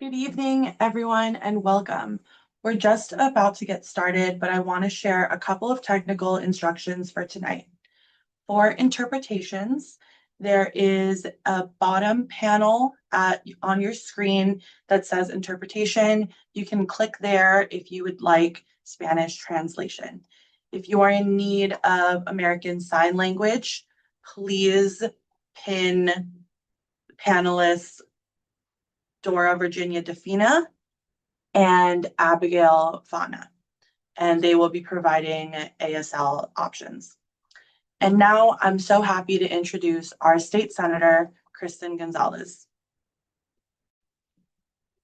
Good evening, everyone, and welcome. We're just about to get started, but I want to share a couple of technical instructions for tonight. For interpretations, there is a bottom panel on your screen that says interpretation. You can click there if you would like Spanish translation. If you are in need of American Sign Language, please pin panelists Dora Virginia Defina and Abigail Fana, and they will be providing ASL options. And now I'm so happy to introduce our state senator, Kristen Gonzalez.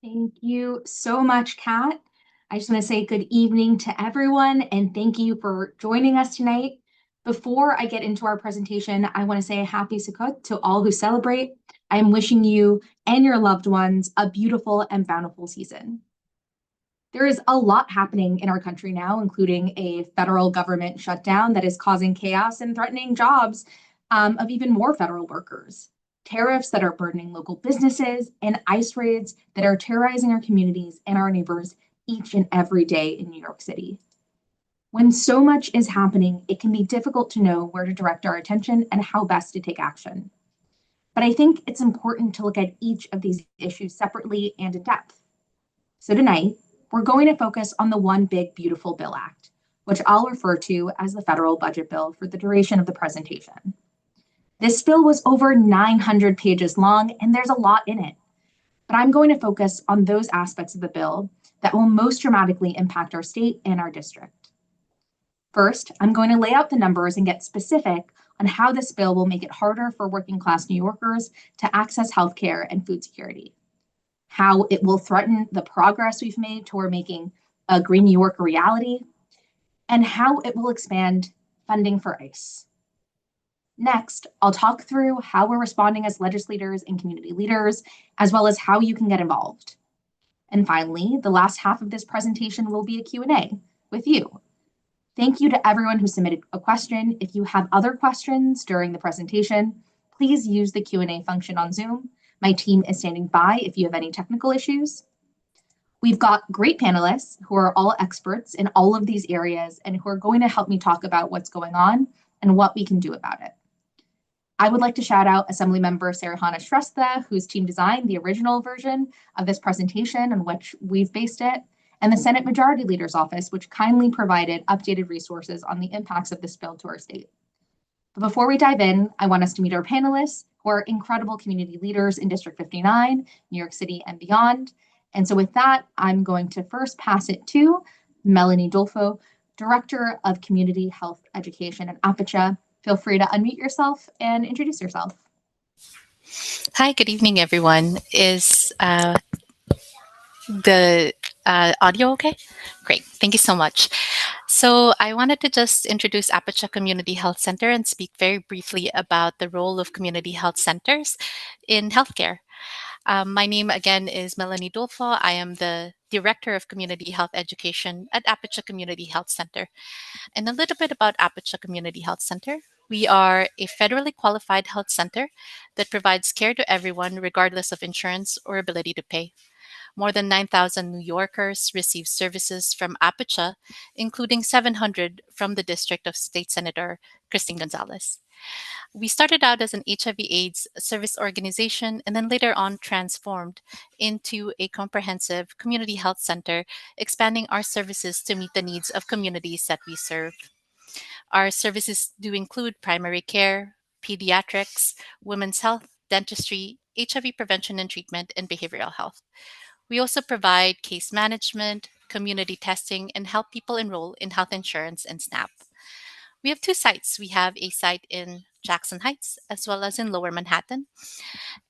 Thank you so much, Kat. I just want to say good evening to everyone and thank you for joining us tonight. Before I get into our presentation, I want to say a happy Sukkot to all who celebrate. I am wishing you and your loved ones a beautiful and bountiful season. There is a lot happening in our country now, including a federal government shutdown that is causing chaos and threatening jobs of even more federal workers. Tariffs that are burdening local businesses, and ICE raids that are terrorizing our communities and our neighbors each and every day in New York City. When so much is happening, it can be difficult to know where to direct our attention and how best to take action. But I think it's important to look at each of these issues separately and in depth. So tonight, we're going to focus on the One Big Beautiful Bill Act, which I'll refer to as the federal budget bill for the duration of the presentation. This bill was over 900 pages long, and there's a lot in it. But I'm going to focus on those aspects of the bill that will most dramatically impact our state and our district. First, I'm going to lay out the numbers and get specific on how this bill will make it harder for working class New Yorkers to access healthcare and food security, how it will threaten the progress we've made toward making a Green New York a reality, and how it will expand funding for ICE. Next, I'll talk through how we're responding as legislators and community leaders, as well as how you can get involved. And finally, the last half of this presentation will be a Q&A with you. Thank you to everyone who submitted a question. If you have other questions during the presentation, please use the Q&A function on Zoom. My team is standing by if you have any technical issues. We've got great panelists who are all experts in all of these areas and who are going to help me talk about what's going on and what we can do about it. I would like to shout out Assemblymember Sarahana Shrestha, whose team designed the original version of this presentation on which we've based it, and the Senate Majority Leader's Office, which kindly provided updated resources on the impacts of this bill to our state. But before we dive in, I want us to meet our panelists, who are incredible community leaders in District 59, New York City, and beyond. And so with that, I'm going to first pass it to Melanie Dolfo, Director of Community Health Education at Apicha. Feel free to unmute yourself and introduce yourself. Hi, good evening, everyone. Is the audio okay? Great, thank you so much. So I wanted to just introduce Apicha Community Health Center and speak very briefly about the role of community health centers in healthcare. My name again is Melanie Dolfo. I am the Director of Community Health Education at Apicha Community Health Center. And a little bit about Apicha Community Health Center. We are a federally qualified health center that provides care to everyone regardless of insurance or ability to pay. More than 9,000 New Yorkers receive services from Apicha, including 700 from the district of State Senator Kristen Gonzalez. We started out as an HIV/AIDS service organization and then later on transformed into a comprehensive community health center, expanding our services to meet the needs of communities that we serve. Our services do include primary care, pediatrics, women's health, dentistry, HIV prevention and treatment, and behavioral health. We also provide case management, community testing, and help people enroll in health insurance and SNAP. We have two sites. We have a site in Jackson Heights as well as in Lower Manhattan.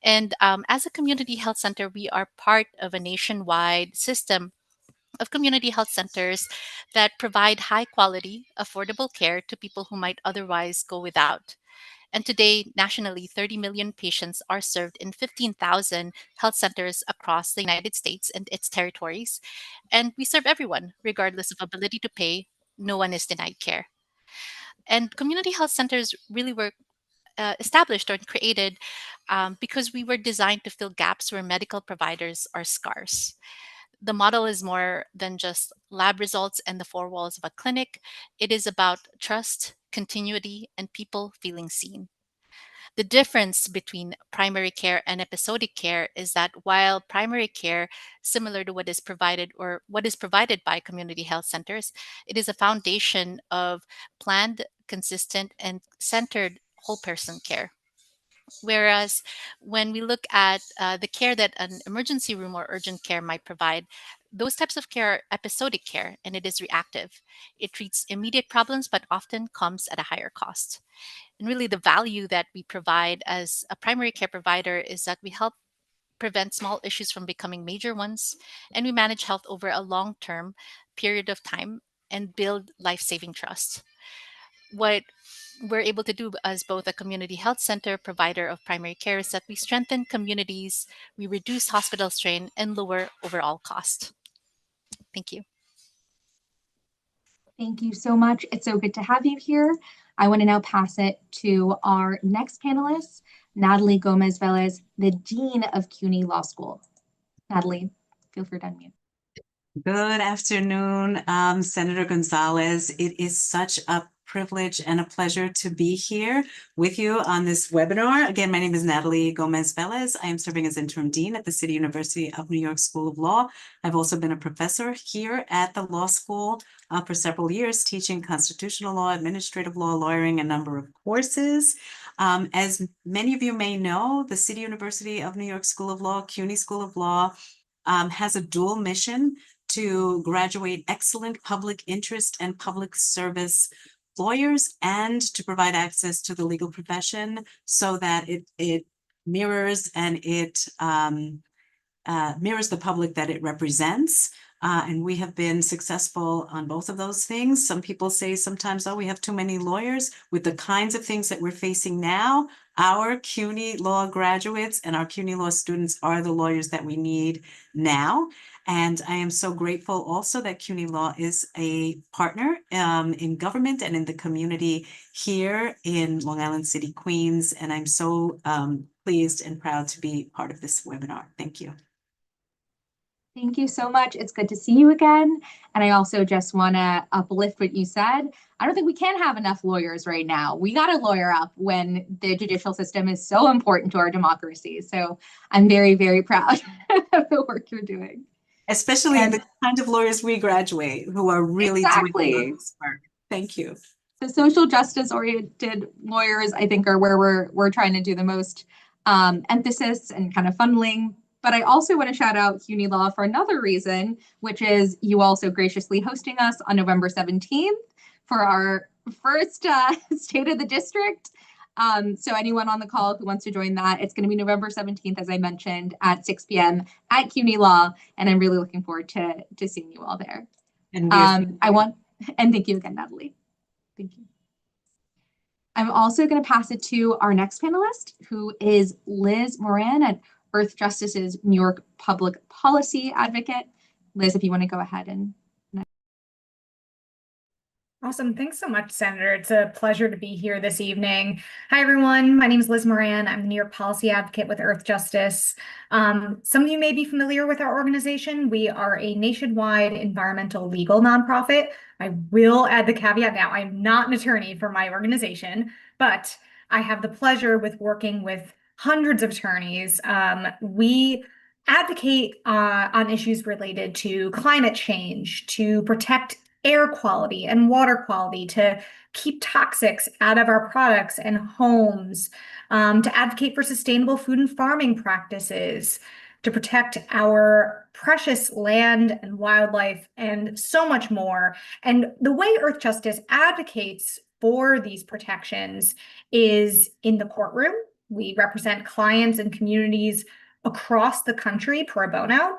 And as a community health center, we are part of a nationwide system of community health centers that provide high quality, affordable care to people who might otherwise go without. And today, nationally, 30 million patients are served in 15,000 health centers across the United States and its territories. And we serve everyone, regardless of ability to pay. No one is denied care. And community health centers really were established or created because we were designed to fill gaps where medical providers are scarce. The model is more than just lab results and the four walls of a clinic. It is about trust, continuity, and people feeling seen. The difference between primary care and episodic care is that while primary care, similar to what is provided or what is provided by community health centers, it is a foundation of planned, consistent, and centered whole person care. Whereas when we look at the care that an emergency room or urgent care might provide, those types of care are episodic care and it is reactive. It treats immediate problems but often comes at a higher cost. And really, the value that we provide as a primary care provider is that we help prevent small issues from becoming major ones, and we manage health over a long term period of time and build life saving trust. What we're able to do as both a community health center provider of primary care is that we strengthen communities, we reduce hospital strain, and lower overall cost. Thank you. Thank you so much. It's so good to have you here. I want to now pass it to our next panelist, Natalie Gomez-Velez, the Dean of CUNY Law School. Natalie, feel free to unmute. Good afternoon, Senator Gonzalez. It is such a privilege and a pleasure to be here with you on this webinar. Again, my name is Natalie Gomez-Velez. I am serving as interim dean at the City University of New York School of Law. I've also been a professor here at the law school for several years, teaching constitutional law, administrative law, lawyering, a number of courses. As many of you may know, the City University of New York School of Law, CUNY School of Law, has a dual mission to graduate excellent public interest and public service lawyers and to provide access to the legal profession so that it mirrors and it mirrors the public that it represents. And we have been successful on both of those things. Some people say sometimes, oh, we have too many lawyers. With the kinds of things that we're facing now, our CUNY Law graduates and our CUNY Law students are the lawyers that we need now. And I am so grateful also that CUNY Law is a partner in government and in the community here in Long Island City, Queens. And I'm so pleased and proud to be part of this webinar. Thank you. Thank you so much. It's good to see you again. And I also just want to uplift what you said. I don't think we can have enough lawyers right now. We got to lawyer up when the judicial system is so important to our democracy. So I'm very, very proud of the work you're doing. Especially the kind of lawyers we graduate who are really doing this work. Thank you. So social justice oriented lawyers, I think, are where we're trying to do the most emphasis and kind of funneling. But I also want to shout out CUNY Law for another reason, which is you also graciously hosting us on November 17th for our first State of the District. So anyone on the call who wants to join that, it's going to be November 17th, as I mentioned, at 6 p.m. at CUNY Law. And I'm really looking forward to seeing you all there. And thank you again, Natalie. Thank you. I'm also going to pass it to our next panelist, who is Liz Moran at Earth Justice's New York Public Policy Advocate. Liz, if you want to go ahead and. Awesome. Thanks so much, Senator. It's a pleasure to be here this evening. Hi, everyone. My name is Liz Moran. I'm the New York Policy Advocate with Earth Justice. Some of you may be familiar with our organization. We are a nationwide environmental legal nonprofit. I will add the caveat now, I'm not an attorney for my organization, but I have the pleasure with working with hundreds of attorneys. We advocate on issues related to climate change, to protect air quality and water quality, to keep toxics out of our products and homes, to advocate for sustainable food and farming practices, to protect our precious land and wildlife, and so much more. And the way Earth Justice advocates for these protections is in the courtroom. We represent clients and communities across the country pro bono.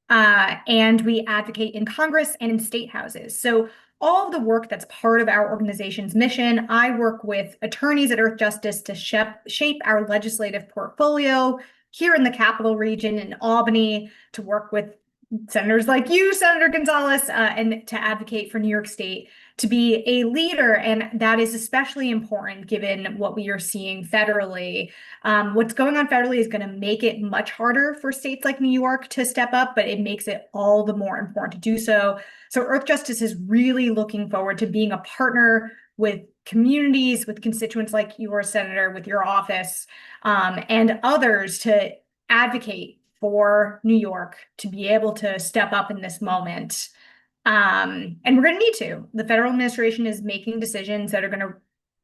And we advocate in Congress and in state houses. So all of the work that's part of our organization's mission, I work with attorneys at Earth Justice to shape our legislative portfolio here in the Capital Region in Albany, to work with senators like you, Senator Gonzalez, and to advocate for New York State to be a leader, and that is especially important given what we are seeing federally. What's going on federally is going to make it much harder for states like New York to step up, but it makes it all the more important to do so. So Earth Justice is really looking forward to being a partner with communities, with constituents like yours, Senator, with your office, and others to advocate for New York to be able to step up in this moment. And we're going to need to. The federal administration is making decisions that are going to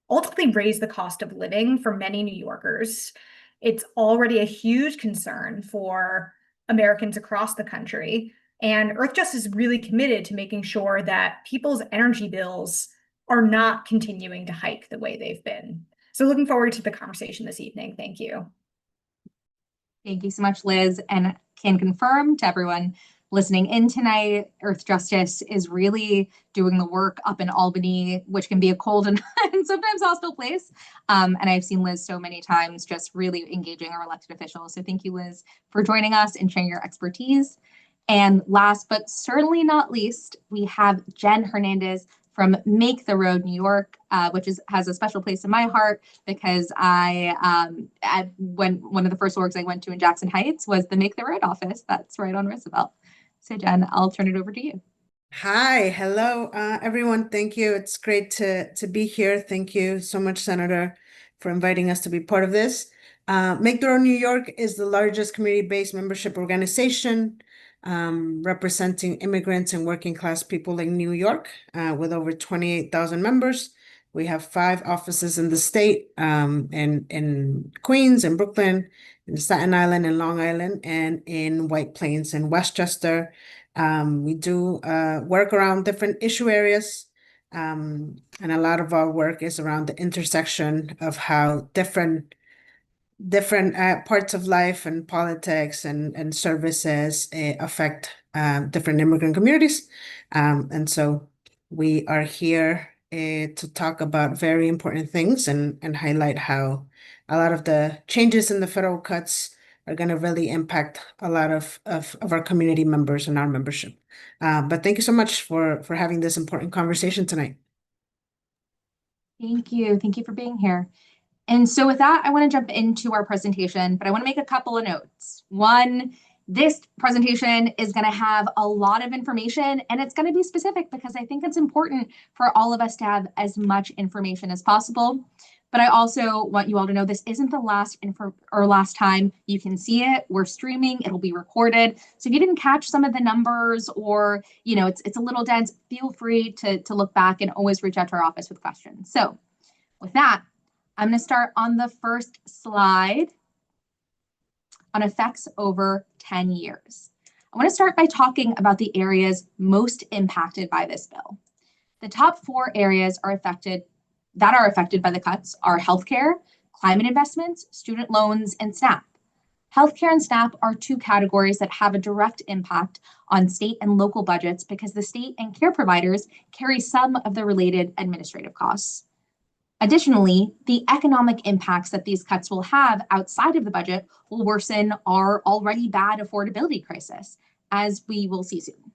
ultimately raise the cost of living for many New Yorkers. It's already a huge concern for Americans across the country. And Earth Justice is really committed to making sure that people's energy bills are not continuing to hike the way they've been. So looking forward to the conversation this evening. Thank you. Thank you so much, Liz, and can confirm to everyone listening in tonight, Earth Justice is really doing the work up in Albany, which can be a cold and sometimes hostile place. And I've seen Liz so many times just really engaging our elected officials. So thank you, Liz, for joining us and sharing your expertise. And last but certainly not least, we have Jen Hernandez from Make the Road New York, which has a special place in my heart because when one of the first orgs I went to in Jackson Heights was the Make the Road office. That's right on Roosevelt. So Jen, I'll turn it over to you. Hi, hello, everyone. Thank you. It's great to be here. Thank you so much, Senator, for inviting us to be part of this. Make the Road New York is the largest community-based membership organization representing immigrants and working class people in New York with over 28,000 members. We have 5 offices in the state, in Queens and Brooklyn, in Staten Island and Long Island, and in White Plains and Westchester. We do work around different issue areas, and a lot of our work is around the intersection of how different parts of life and politics and services affect different immigrant communities. And so we are here to talk about very important things and highlight how a lot of the changes in the federal cuts are going to really impact a lot of our community members and our membership. But thank you so much for having this important conversation tonight. Thank you. Thank you for being here. And so with that, I want to jump into our presentation, but I want to make a couple of notes. One, this presentation is going to have a lot of information and it's going to be specific because I think it's important for all of us to have as much information as possible. But I also want you all to know this isn't the last time you can see it. We're streaming, it'll be recorded. So if you didn't catch some of the numbers or, it's a little dense, feel free to look back and always reach out to our office with questions. So with that, I'm going to start on the first slide on effects over 10 years. I want to start by talking about the areas most impacted by this bill. The top 4 areas are affected by the cuts are healthcare, climate investments, student loans, and SNAP. Healthcare and SNAP are 2 categories that have a direct impact on state and local budgets because the state and care providers carry some of the related administrative costs. Additionally, the economic impacts that these cuts will have outside of the budget will worsen our already bad affordability crisis, as we will see soon.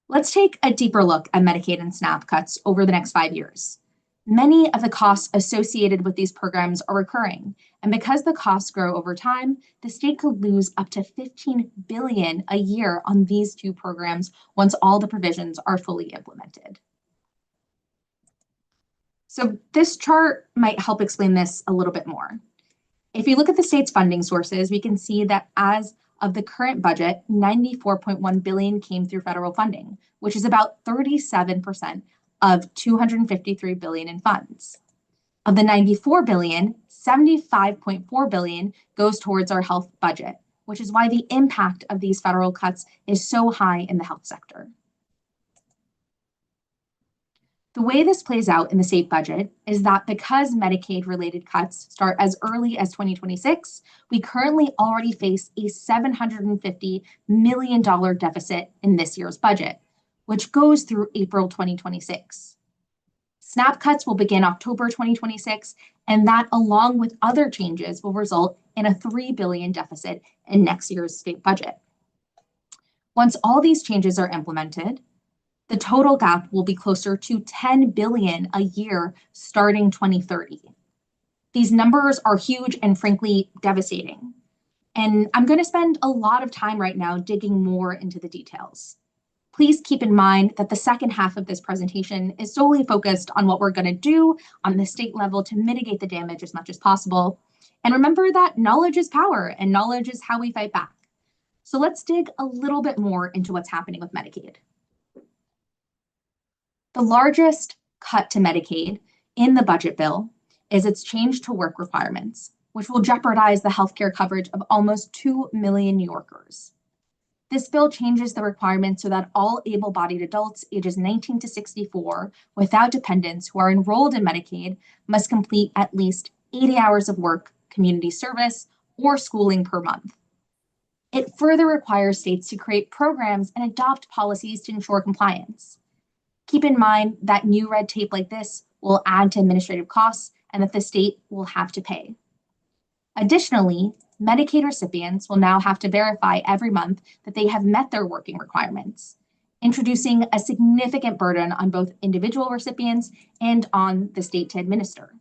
Let's take a deeper look at Medicaid and SNAP cuts over the next 5 years. Many of the costs associated with these programs are recurring, and because the costs grow over time, the state could lose up to $15 billion a year on these 2 programs once all the provisions are fully implemented. So this chart might help explain this a little bit more. If you look at the state's funding sources, we can see that as of the current budget, $94.1 billion came through federal funding, which is about 37% of $253 billion in funds. Of the $94 billion, $75.4 billion goes towards our health budget, which is why the impact of these federal cuts is so high in the health sector. The way this plays out in the state budget is that because Medicaid-related cuts start as early as 2026, we currently already face a $750 million deficit in this year's budget, which goes through April 2026. SNAP cuts will begin October 2026, and that, along with other changes, will result in a $3 billion deficit in next year's state budget. Once all these changes are implemented, The total gap will be closer to 10 billion a year starting 2030. These numbers are huge and frankly devastating. And I'm going to spend a lot of time right now digging more into the details. Please keep in mind that the second half of this presentation is solely focused on what we're going to do on the state level to mitigate the damage as much as possible. And remember that knowledge is power and knowledge is how we fight back. So let's dig a little bit more into what's happening with Medicaid. The largest cut to Medicaid in the budget bill is its change to work requirements, which will jeopardize the healthcare coverage of almost 2 million New Yorkers. This bill changes the requirements so that all able-bodied adults ages 19 to 64 without dependents who are enrolled in Medicaid must complete at least 80 hours of work, community service, or schooling per month. It further requires states to create programs and adopt policies to ensure compliance. Keep in mind that new red tape like this will add to administrative costs and that the state will have to pay. Additionally, Medicaid recipients will now have to verify every month that they have met their working requirements, introducing a significant burden on both individual recipients and on the state to administer.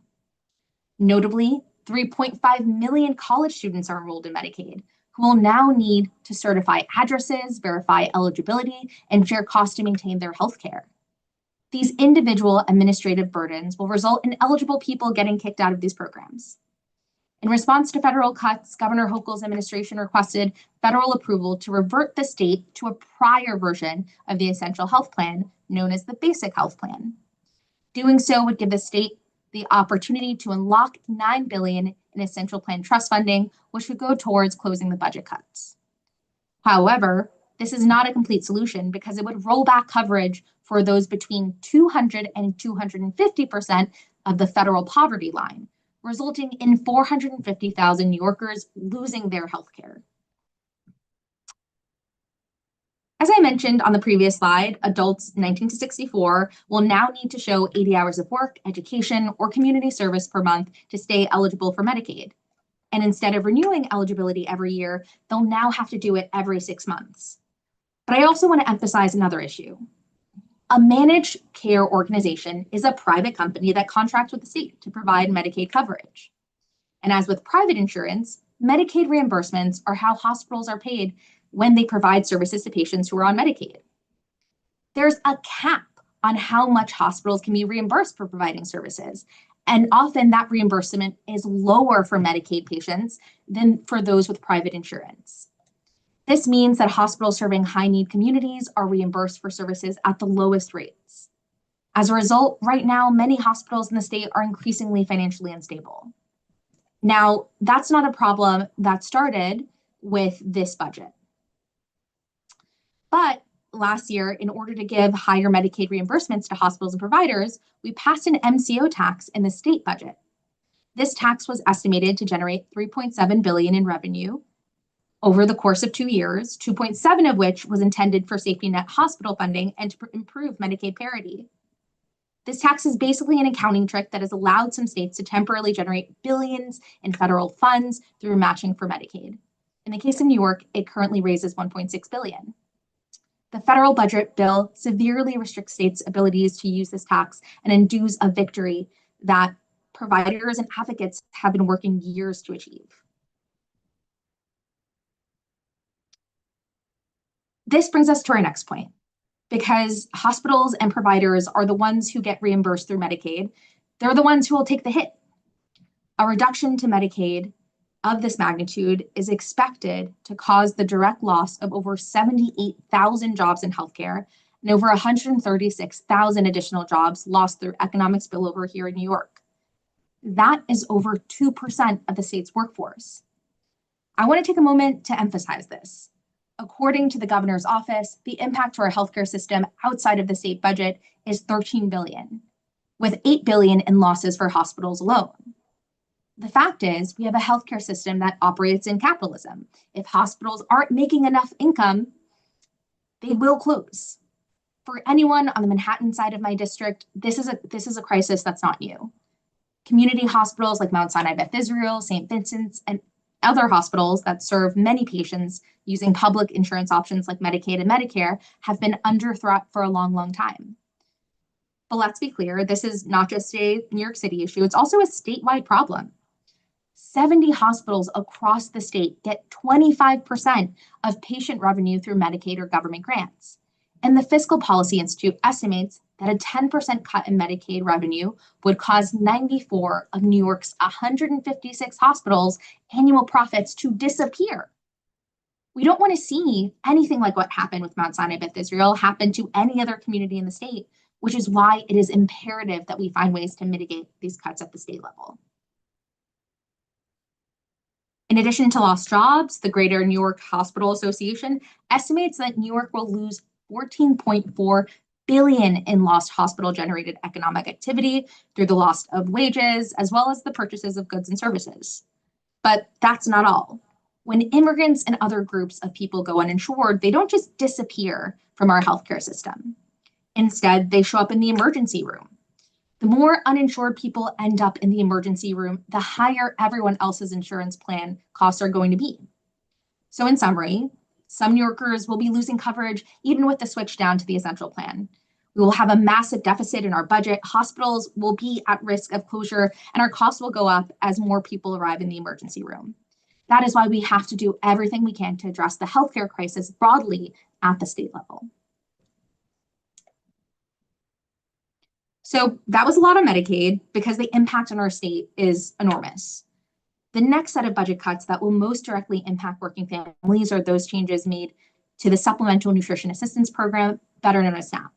Notably, 3.5 million college students are enrolled in Medicaid, who will now need to certify addresses, verify eligibility, and share costs to maintain their health care. These individual administrative burdens will result in eligible people getting kicked out of these programs. In response to federal cuts, Governor Hochul's administration requested federal approval to revert the state to a prior version of the Essential Health Plan, known as the Basic Health Plan. Doing so would give the state the opportunity to unlock $9 billion in Essential Plan trust funding, which would go towards closing the budget cuts. However, this is not a complete solution because it would roll back coverage for those between 200 and 250% of the federal poverty line, resulting in 450,000 New Yorkers losing their health care. As I mentioned on the previous slide, adults 19 to 64 will now need to show 80 hours of work, education, or community service per month to stay eligible for Medicaid. And instead of renewing eligibility every year, they'll now have to do it every 6 months. But I also want to emphasize another issue. A managed care organization is a private company that contracts with the state to provide Medicaid coverage. And as with private insurance, Medicaid reimbursements are how hospitals are paid when they provide services to patients who are on Medicaid. There's a cap on how much hospitals can be reimbursed for providing services, and often that reimbursement is lower for Medicaid patients than for those with private insurance. This means that hospitals serving high-need communities are reimbursed for services at the lowest rates. As a result, right now, many hospitals in the state are increasingly financially unstable. Now, that's not a problem that started with this budget. But last year, in order to give higher Medicaid reimbursements to hospitals and providers, we passed an MCO tax in the state budget. This tax was estimated to generate $3.7 billion in revenue over the course of 2 years, 2.7 of which was intended for safety net hospital funding and to improve Medicaid parity. This tax is basically an accounting trick that has allowed some states to temporarily generate billions in federal funds through matching for Medicaid. In the case of New York, it currently raises $1.6 billion. The federal budget bill severely restricts states' abilities to use this tax and undoes a victory that providers and advocates have been working years to achieve. This brings us to our next point. Because hospitals and providers are the ones who get reimbursed through Medicaid, they're the ones who will take the hit. A reduction to Medicaid of this magnitude is expected to cause the direct loss of over 78,000 jobs in healthcare and over 136,000 additional jobs lost through economic spillover here in New York. That is over 2% of the state's workforce. I want to take a moment to emphasize this. According to the governor's office, the impact to our healthcare system outside of the state budget is $13 billion, with $8 billion in losses for hospitals alone. The fact is, we have a healthcare system that operates in capitalism. If hospitals aren't making enough income, they will close. For anyone on the Manhattan side of my district, this is a crisis that's not new. Community hospitals like Mount Sinai Beth Israel, St. Vincent's, and Other hospitals that serve many patients using public insurance options like Medicaid and Medicare have been under threat for a long, long time. But let's be clear, this is not just a New York City issue, it's also a statewide problem. 70 hospitals across the state get 25% of patient revenue through Medicaid or government grants. And the Fiscal Policy Institute estimates that a 10% cut in Medicaid revenue would cause 94 of New York's 156 hospitals' annual profits to disappear. We don't want to see anything like what happened with Mount Sinai Beth Israel happen to any other community in the state, which is why it is imperative that we find ways to mitigate these cuts at the state level. In addition to lost jobs, the Greater New York Hospital Association estimates that New York will lose $14.4 billion in lost hospital-generated economic activity through the loss of wages, as well as the purchases of goods and services. But that's not all. When immigrants and other groups of people go uninsured, they don't just disappear from our healthcare system. Instead, they show up in the emergency room. The more uninsured people end up in the emergency room, the higher everyone else's insurance plan costs are going to be. So in summary, some New Yorkers will be losing coverage even with the switch down to the essential plan. We will have a massive deficit in our budget, hospitals will be at risk of closure, and our costs will go up as more people arrive in the emergency room. That is why we have to do everything we can to address the healthcare crisis broadly at the state level. So that was a lot on Medicaid because the impact on our state is enormous. The next set of budget cuts that will most directly impact working families are those changes made to the Supplemental Nutrition Assistance Program, better known as SNAP.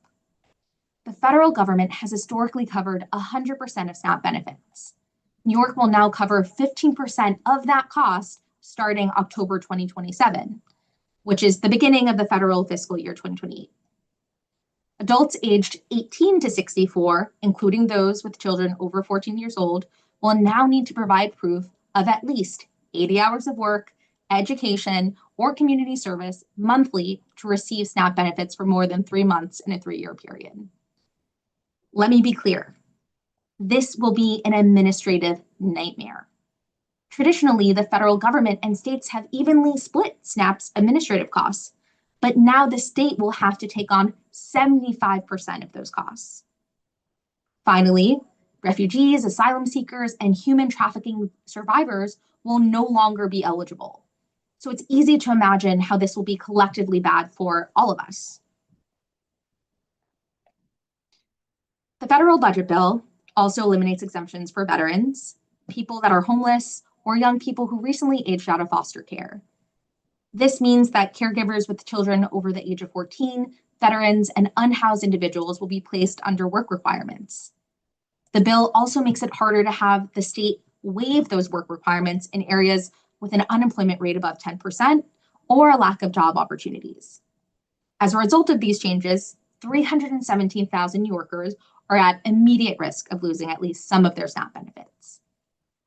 The federal government has historically covered 100% of SNAP benefits. New York will now cover 15% of that cost starting October 2027, which is the beginning of the federal fiscal year 2028. Adults aged 18 to 64, including those with children over 14 years old, will now need to provide proof of at least 80 hours of work, education, or community service monthly to receive SNAP benefits for more than 3 months in a 3-year period. Let me be clear. This will be an administrative nightmare. Traditionally, the federal government and states have evenly split SNAP's administrative costs, but now the state will have to take on 75% of those costs. Finally, refugees, asylum seekers, and human trafficking survivors will no longer be eligible. So it's easy to imagine how this will be collectively bad for all of us. The federal budget bill also eliminates exemptions for veterans, people that are homeless, or young people who recently aged out of foster care. This means that caregivers with children over the age of 14, veterans, and unhoused individuals will be placed under work requirements. The bill also makes it harder to have the state waive those work requirements in areas with an unemployment rate above 10% or a lack of job opportunities. As a result of these changes, 317,000 New Yorkers are at immediate risk of losing at least some of their SNAP benefits.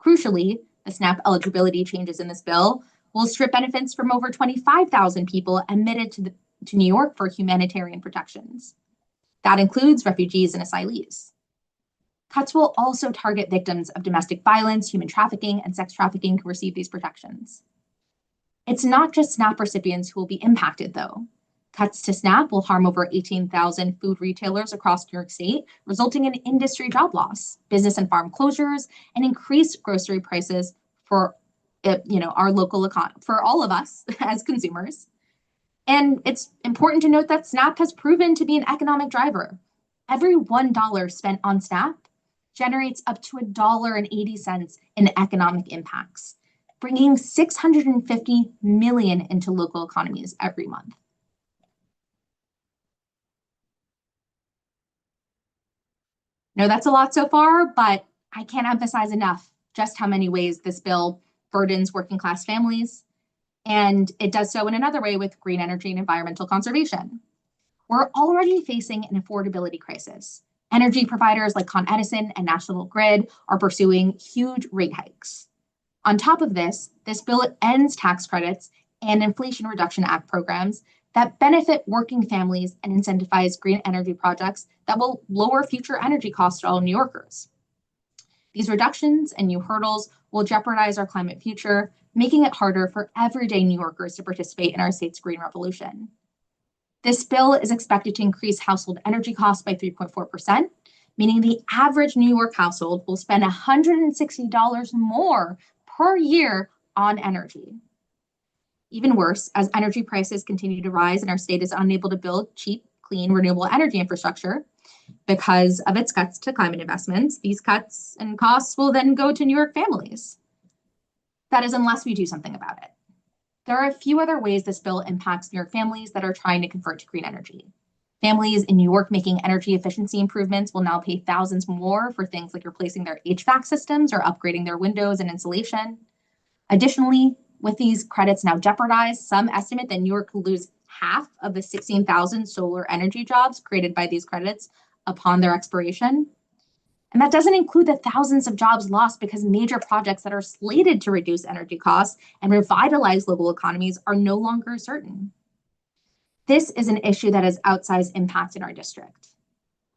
Crucially, the SNAP eligibility changes in this bill will strip benefits from over 25,000 people admitted to New York for humanitarian protections. That includes refugees and asylees. Cuts will also target victims of domestic violence, human trafficking, and sex trafficking who receive these protections. It's not just SNAP recipients who will be impacted, though. Cuts to SNAP will harm over 18,000 food retailers across New York State, resulting in industry job loss, business and farm closures, and increased grocery prices for our local economy, for all of us as consumers. And it's important to note that SNAP has proven to be an economic driver. Every $1 spent on SNAP generates up to $1.80 in economic impacts, bringing $650 million into local economies every month. No, that's a lot so far, but I can't emphasize enough just how many ways this bill burdens working class families, and it does so in another way with green energy and environmental conservation. We're already facing an affordability crisis. Energy providers like Con Edison and National Grid are pursuing huge rate hikes. On top of this bill ends tax credits and Inflation Reduction Act programs that benefit working families and incentivize green energy projects that will lower future energy costs for all New Yorkers. These reductions and new hurdles will jeopardize our climate future, making it harder for everyday New Yorkers to participate in our state's green revolution. This bill is expected to increase household energy costs by 3.4%, meaning the average New York household will spend $160 more per year on energy. Even worse, as energy prices continue to rise and our state is unable to build cheap, clean, renewable energy infrastructure because of its cuts to climate investments, these cuts and costs will then go to New York families. That is, unless we do something about it. There are a few other ways this bill impacts New York families that are trying to convert to green energy. Families in New York making energy efficiency improvements will now pay thousands more for things like replacing their HVAC systems or upgrading their windows and insulation. Additionally, with these credits now jeopardized, some estimate that New York will lose half of the 16,000 solar energy jobs created by these credits upon their expiration. And that doesn't include the thousands of jobs lost because major projects that are slated to reduce energy costs and revitalize local economies are no longer certain. This is an issue that has outsized impact in our district.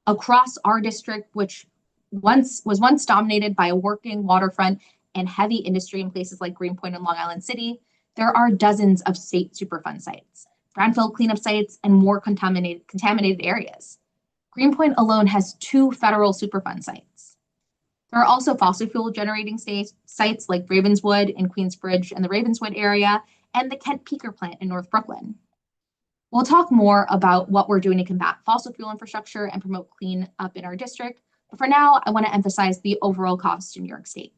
Across our district, which was once dominated by a working waterfront and heavy industry in places like Greenpoint and Long Island City, there are dozens of state Superfund sites, brownfield cleanup sites, and more contaminated areas. Greenpoint alone has 2 federal Superfund sites. There are also fossil fuel generating sites like Ravenswood in Queensbridge and the Ravenswood area, and the Kent Peaker plant in North Brooklyn. We'll talk more about what we're doing to combat fossil fuel infrastructure and promote clean up in our district, but for now, I want to emphasize the overall cost to New York State.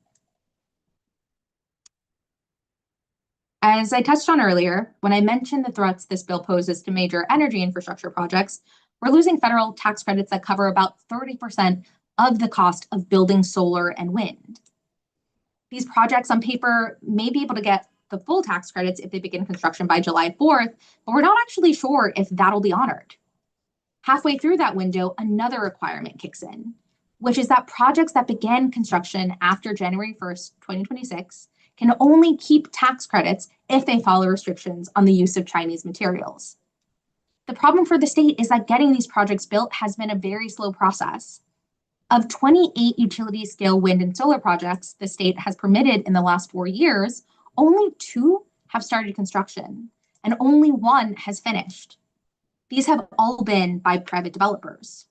As I touched on earlier, when I mentioned the threats this bill poses to major energy infrastructure projects, we're losing federal tax credits that cover about 30% of the cost of building solar and wind. These projects on paper may be able to get the full tax credits if they begin construction by July 4th, but we're not actually sure if that'll be honored. Halfway through that window, another requirement kicks in, which is that projects that began construction after January 1st, 2026 can only keep tax credits if they follow restrictions on the use of Chinese materials. The problem for the state is that getting these projects built has been a very slow process. Of 28 utility-scale wind and solar projects the state has permitted in the last 4 years, only 2 have started construction, and only 1 has finished. These have all been by private developers.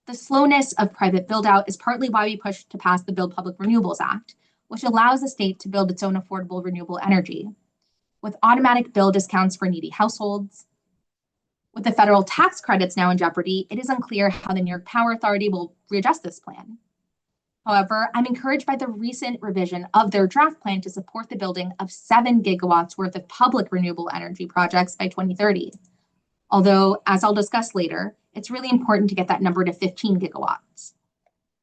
The slowness of private build-out is partly why we pushed to pass the Build Public Renewables Act, which allows the state to build its own affordable renewable energy, with automatic bill discounts for needy households. With the federal tax credits now in jeopardy, it is unclear how the New York Power Authority will readjust this plan. However, I'm encouraged by the recent revision of their draft plan to support the building of 7 gigawatts worth of public renewable energy projects by 2030. Although, as I'll discuss later, it's really important to get that number to 15 gigawatts.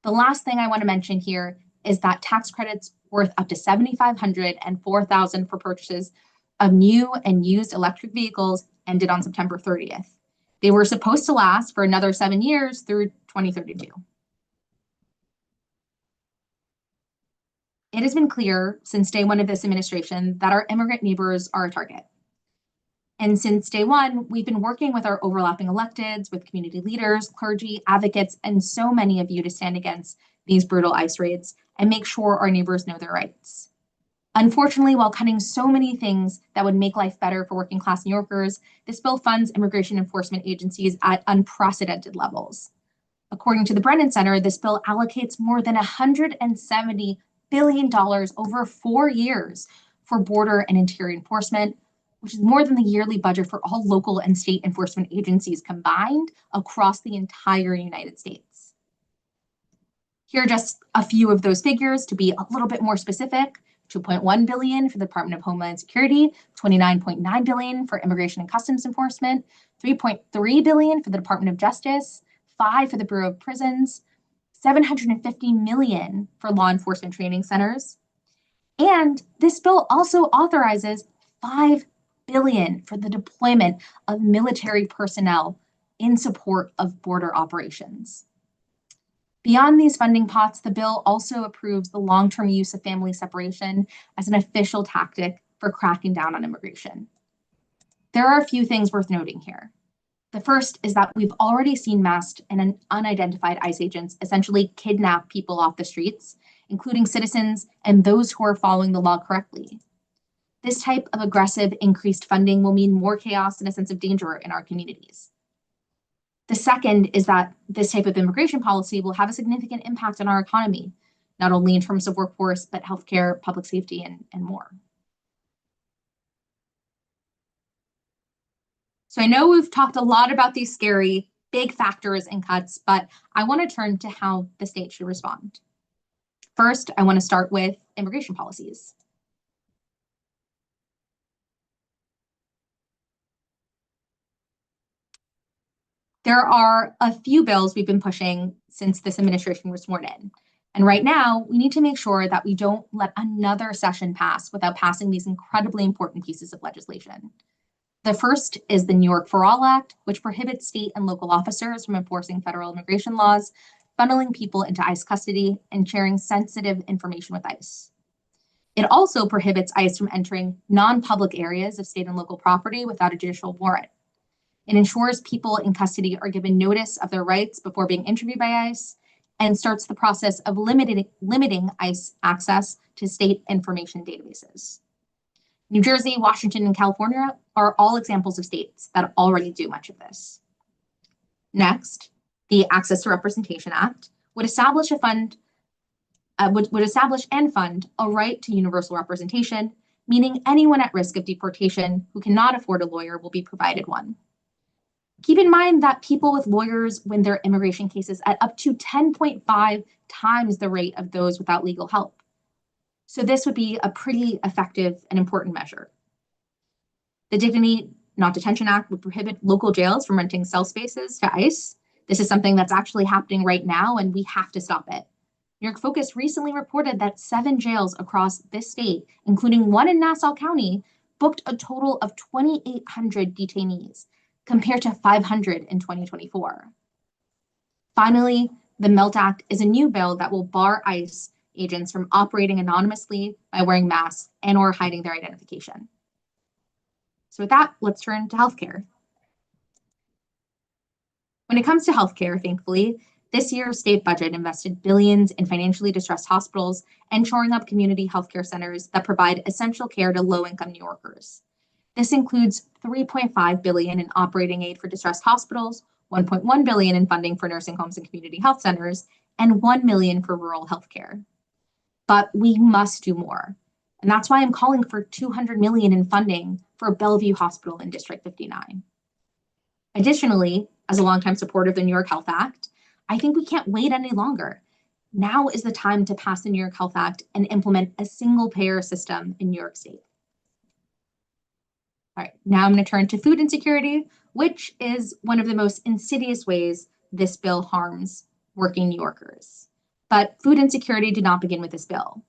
The last thing I want to mention here is that tax credits worth up to $7,500 and $4,000 for purchases of new and used electric vehicles ended on September 30th. They were supposed to last for another 7 years through 2032. It has been clear since day one of this administration that our immigrant neighbors are a target. And since day one, we've been working with our overlapping electeds, with community leaders, clergy, advocates, and so many of you to stand against these brutal ICE raids and make sure our neighbors know their rights. Unfortunately, while cutting so many things that would make life better for working class New Yorkers, this bill funds immigration enforcement agencies at unprecedented levels. According to the Brennan Center, this bill allocates more than $170 billion over 4 years for border and interior enforcement, which is more than the yearly budget for all local and state enforcement agencies combined across the entire United States. Here are just a few of those figures to be a little bit more specific. $2.1 billion for the Department of Homeland Security, $29.9 billion for Immigration and Customs Enforcement, $3.3 billion for the Department of Justice, $5 billion for the Bureau of Prisons, $750 million for law enforcement training centers. And this bill also authorizes $5 billion for the deployment of military personnel in support of border operations. Beyond these funding pots, the bill also approves the long-term use of family separation as an official tactic for cracking down on immigration. There are a few things worth noting here. The first is that we've already seen masked and unidentified ICE agents essentially kidnap people off the streets including citizens and those who are following the law correctly. This type of aggressive increased funding will mean more chaos and a sense of danger in our communities. The second is that this type of immigration policy will have a significant impact on our economy, not only in terms of workforce, but healthcare, public safety, and more. So I know we've talked a lot about these scary, big factors and cuts, but I want to turn to how the state should respond. First, I want to start with immigration policies. There are a few bills we've been pushing since this administration was sworn in. And right now, we need to make sure that we don't let another session pass without passing these incredibly important pieces of legislation. The first is the New York For All Act, which prohibits state and local officers from enforcing federal immigration laws, funneling people into ICE custody, and sharing sensitive information with ICE. It also prohibits ICE from entering non-public areas of state and local property without a judicial warrant. It ensures people in custody are given notice of their rights before being interviewed by ICE, and starts the process of limiting ICE access to state information databases. New Jersey, Washington, and California are all examples of states that already do much of this. Next, the Access to Representation Act would establish and fund a right to universal representation, meaning anyone at risk of deportation who cannot afford a lawyer will be provided one. Keep in mind that people with lawyers win their immigration cases at up to 10.5 times the rate of those without legal help. So this would be a pretty effective and important measure. The Dignity Not Detention Act would prohibit local jails from renting cell spaces to ICE. This is something that's actually happening right now, and we have to stop it. New York Focus recently reported that 7 jails across this state, including one in Nassau County, booked a total of 2,800 detainees, compared to 500 in 2024. Finally, the MELT Act is a new bill that will bar ICE agents from operating anonymously by wearing masks and or hiding their identification. So with that, let's turn to healthcare. When it comes to healthcare, thankfully, this year's state budget invested billions in financially distressed hospitals and shoring up community healthcare centers that provide essential care to low-income New Yorkers. This includes $3.5 billion in operating aid for distressed hospitals, $1.1 billion in funding for nursing homes and community health centers, and $1 million for rural healthcare. But we must do more. And that's why I'm calling for $200 million in funding for Bellevue Hospital in District 59. Additionally, as a longtime supporter of the New York Health Act, I think we can't wait any longer. Now is the time to pass the New York Health Act and implement a single payer system in New York State. All right, now I'm going to turn to food insecurity, which is one of the most insidious ways this bill harms working New Yorkers. But food insecurity did not begin with this bill.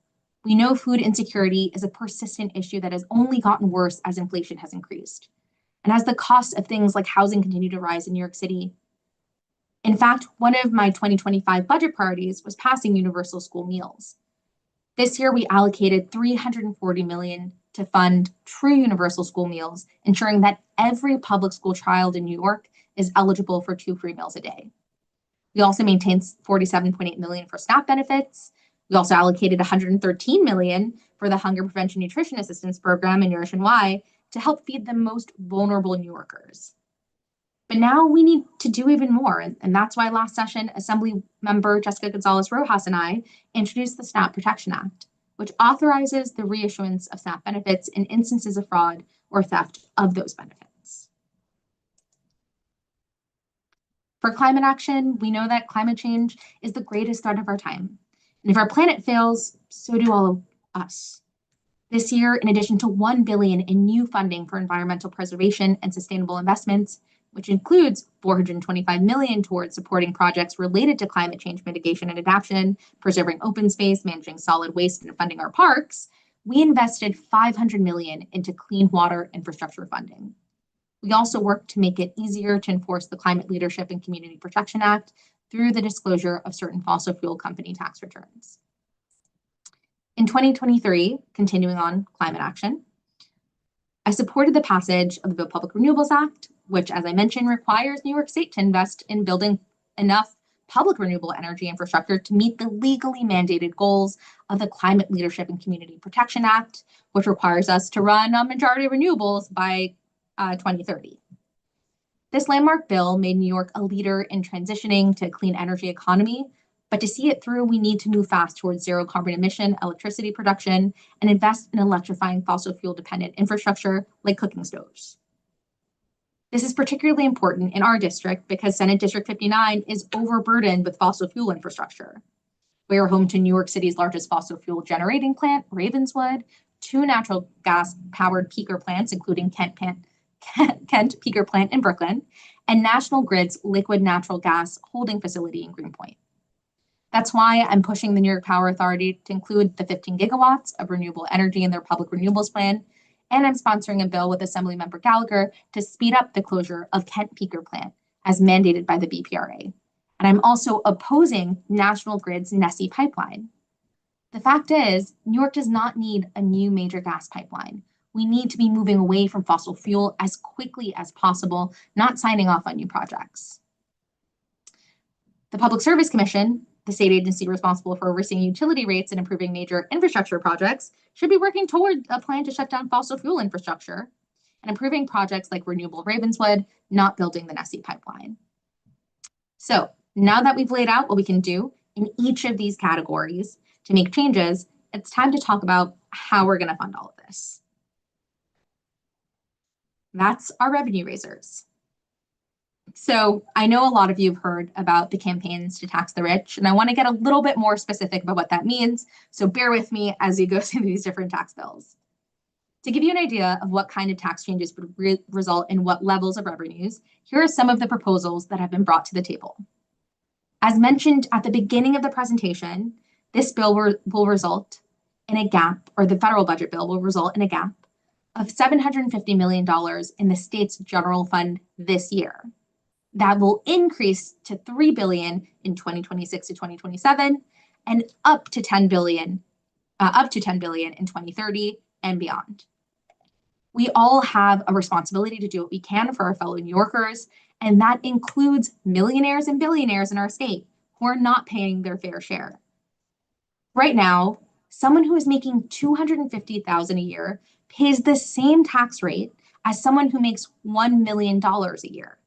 We know food insecurity is a persistent issue that has only gotten worse as inflation has increased, and as the cost of things like housing continue to rise in New York City. In fact, one of my 2025 budget priorities was passing universal school meals. This year, we allocated $340 million to fund true universal school meals, ensuring that every public school child in New York is eligible for 2 free meals a day. We also maintained $47.8 million for SNAP benefits. We also allocated $113 million for the Hunger Prevention Nutrition Assistance Program and Nourish NY to help feed the most vulnerable New Yorkers. But now we need to do even more, and that's why last session, Assembly Member Jessica Gonzalez Rojas and I introduced the SNAP Protection Act, which authorizes the reissuance of SNAP benefits in instances of fraud or theft of those benefits. For climate action, we know that climate change is the greatest threat of our time. And if our planet fails, so do all of us. This year, in addition to $1 billion in new funding for environmental preservation and sustainable investments, which includes $425 million towards supporting projects related to climate change mitigation and adaptation, preserving open space, managing solid waste, and funding our parks, we invested $500 million into clean water infrastructure funding. We also worked to make it easier to enforce the Climate Leadership and Community Protection Act through the disclosure of certain fossil fuel company tax returns. In 2023, continuing on climate action, I supported the passage of the Public Renewables Act, which, as I mentioned, requires New York State to invest in building enough public renewable energy infrastructure to meet the legally mandated goals of the Climate Leadership and Community Protection Act, which requires us to run a majority of renewables by 2030. This landmark bill made New York a leader in transitioning to a clean energy economy, but to see it through, we need to move fast towards zero carbon emission electricity production and invest in electrifying fossil fuel dependent infrastructure like cooking stoves. This is particularly important in our district because Senate District 59 is overburdened with fossil fuel infrastructure. We are home to New York City's largest fossil fuel generating plant, Ravenswood, 2 natural gas powered peaker plants, including Kent Peaker Plant in Brooklyn, and National Grid's liquid natural gas holding facility in Greenpoint. That's why I'm pushing the New York Power Authority to include the 15 gigawatts of renewable energy in their public renewables plan. And I'm sponsoring a bill with Assemblymember Gallagher to speed up the closure of Kent Peaker Plant as mandated by the BPRA. And I'm also opposing National Grid's Nessie pipeline. The fact is, New York does not need a new major gas pipeline. We need to be moving away from fossil fuel as quickly as possible, not signing off on new projects. The Public Service Commission, the state agency responsible for overseeing utility rates and improving major infrastructure projects, should be working toward a plan to shut down fossil fuel infrastructure and improving projects like Renewable Ravenswood, not building the Nessie pipeline. So now that we've laid out what we can do in each of these categories to make changes, it's time to talk about how we're going to fund all of this. That's our revenue raisers. So I know a lot of you have heard about the campaigns to tax the rich, and I want to get a little bit more specific about what that means. So bear with me as you go through these different tax bills. To give you an idea of what kind of tax changes would result in what levels of revenues, here are some of the proposals that have been brought to the table. As mentioned at the beginning of the presentation, this bill will result in a gap, or the federal budget bill will result in a gap of $750 million in the state's general fund this year. That will increase to $3 billion in 2026 to 2027, and up to $10 billion in 2030 and beyond. We all have a responsibility to do what we can for our fellow New Yorkers, and that includes millionaires and billionaires in our state who are not paying their fair share. Right now, someone who is making $250,000 a year pays the same tax rate as someone who makes $1 million a year.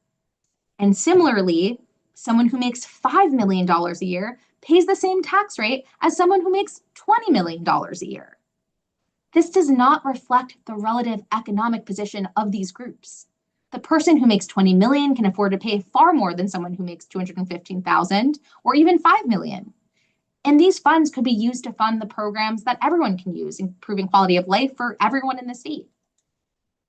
And similarly, someone who makes $5 million a year pays the same tax rate as someone who makes $20 million a year. This does not reflect the relative economic position of these groups. The person who makes $20 million can afford to pay far more than someone who makes $215,000 or even $5 million. And these funds could be used to fund the programs that everyone can use, improving quality of life for everyone in the state.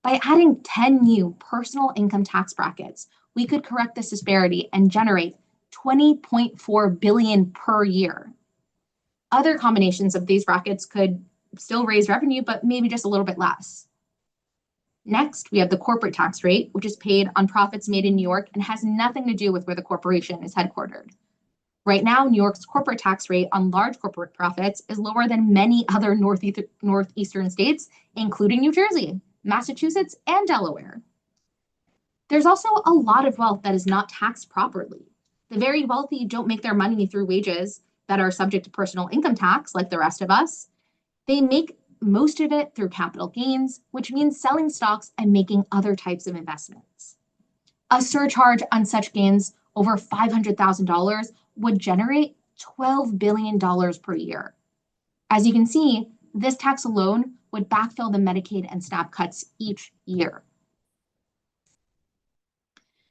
By adding 10 new personal income tax brackets, we could correct this disparity and generate $20.4 billion per year. Other combinations of these brackets could still raise revenue, but maybe just a little bit less. Next, we have the corporate tax rate, which is paid on profits made in New York and has nothing to do with where the corporation is headquartered. Right now, New York's corporate tax rate on large corporate profits is lower than many other northeastern states, including New Jersey, Massachusetts, and Delaware. There's also a lot of wealth that is not taxed properly. The very wealthy don't make their money through wages that are subject to personal income tax like the rest of us. They make most of it through capital gains, which means selling stocks and making other types of investments. A surcharge on such gains over $500,000 would generate $12 billion per year. As you can see, this tax alone would backfill the Medicaid and SNAP cuts each year.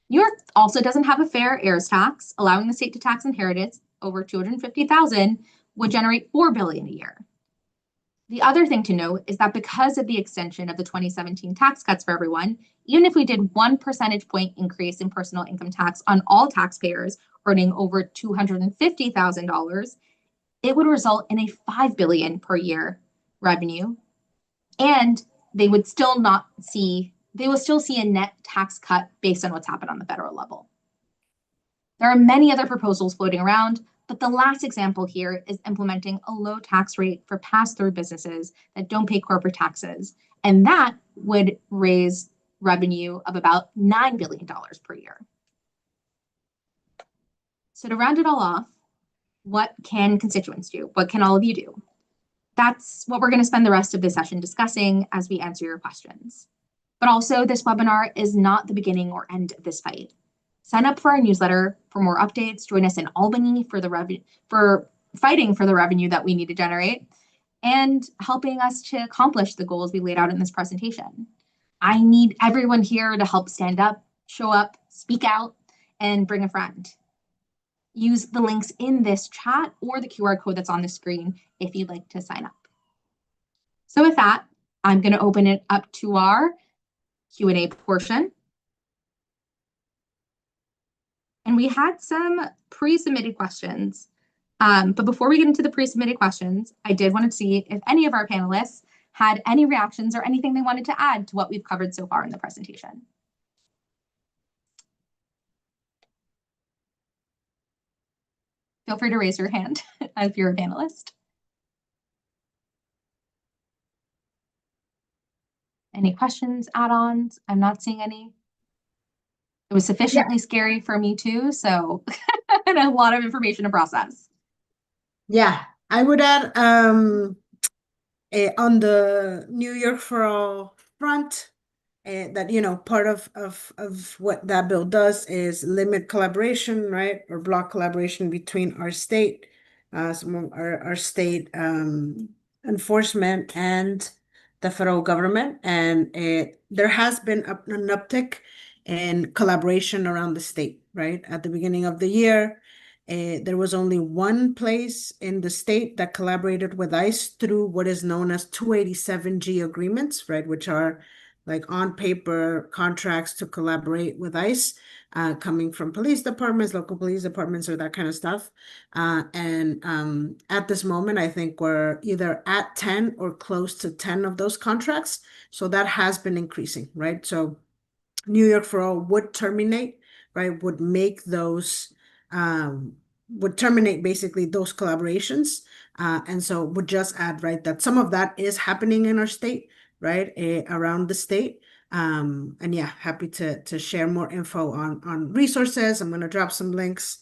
New York also doesn't have a fair heirs tax, allowing the state to tax inheritance over $250,000 would generate $4 billion a year. The other thing to note is that because of the extension of the 2017 tax cuts for everyone, even if we did 1 percentage point increase in personal income tax on all taxpayers earning over $250,000, it would result in a $5 billion per year revenue, and they will still see a net tax cut based on what's happened on the federal level. There are many other proposals floating around, but the last example here is implementing a low tax rate for pass-through businesses that don't pay corporate taxes, and that would raise revenue of about $9 billion per year. So to round it all off, what can constituents do? What can all of you do? That's what we're going to spend the rest of this session discussing as we answer your questions. But also, this webinar is not the beginning or end of this fight. Sign up for our newsletter for more updates. Join us in Albany for fighting for the revenue that we need to generate and helping us to accomplish the goals we laid out in this presentation. I need everyone here to help stand up, show up, speak out, and bring a friend. Use the links in this chat or the QR code that's on the screen if you'd like to sign up. So with that, I'm going to open it up to our Q&A portion. And we had some pre-submitted questions. But before we get into the pre-submitted questions, I did want to see if any of our panelists had any reactions or anything they wanted to add to what we've covered so far in the presentation. Feel free to raise your hand if you're a panelist. Any questions, add-ons? I'm not seeing any. It was sufficiently scary for me too, so and a lot of information to process. Yeah, I would add on the New York for All front, that, you know, part of what that bill does is limit collaboration, right, or block collaboration between our state, some of our state enforcement and the federal government, and there has been an uptick in collaboration around the state, right? At the beginning of the year, there was only one place in the state that collaborated with ICE through what is known as 287G agreements, right, which are like on paper contracts to collaborate with ICE, coming from police departments, local police departments, or that kind of stuff. And at this moment, I think we're either at 10 or close to 10 of those contracts. So that has been increasing, right? So New York for All would terminate, right? Would make those, would terminate basically those collaborations. And so would just add, right, that some of that is happening in our state, right, around the state. And yeah, happy to share more info on resources. I'm going to drop some links.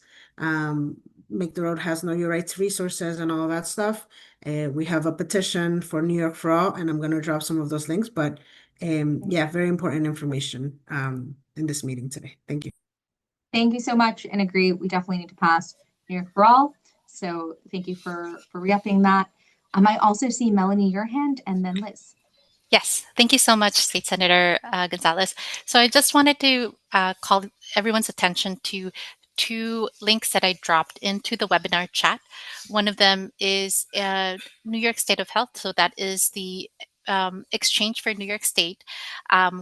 Make the Road Has Know Your Rights resources and all that stuff. We have a petition for New York for All, and I'm going to drop some of those links. But yeah, very important information in this meeting today. Thank you. Thank you so much, and agree, we definitely need to pass New York for All. So thank you for re-upping that. I also see Melanie, your hand, and then Liz. Yes, thank you so much, State Senator Gonzalez. So I just wanted to call everyone's attention to two links that I dropped into the webinar chat. One of them is New York State of Health. So that is the exchange for New York State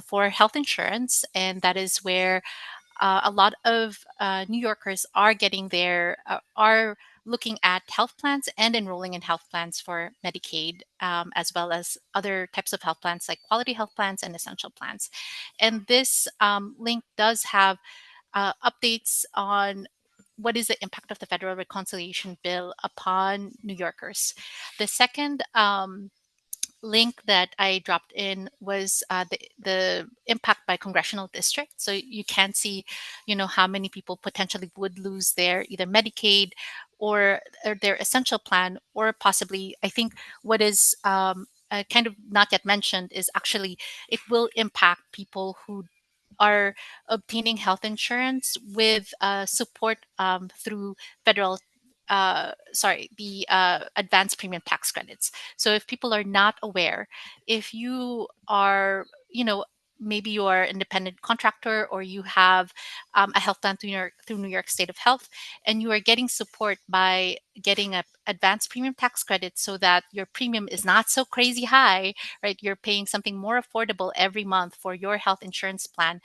for health insurance. And that is where a lot of New Yorkers are getting are looking at health plans and enrolling in health plans for Medicaid, as well as other types of health plans like quality health plans and essential plans. And this link does have updates on what is the impact of the federal reconciliation bill upon New Yorkers. The second link that I dropped in was the impact by congressional district. So you can see, how many people potentially would lose their either Medicaid or their essential plan, or possibly, I think what is kind of not yet mentioned is actually it will impact people who are obtaining health insurance with support through federal the advanced premium tax credits. So if people are not aware, if you are, maybe you are an independent contractor or you have a health plan through New York State of Health, and you are getting support by getting a advanced premium tax credit so that your premium is not so crazy high, right? You're paying something more affordable every month for your health insurance plan.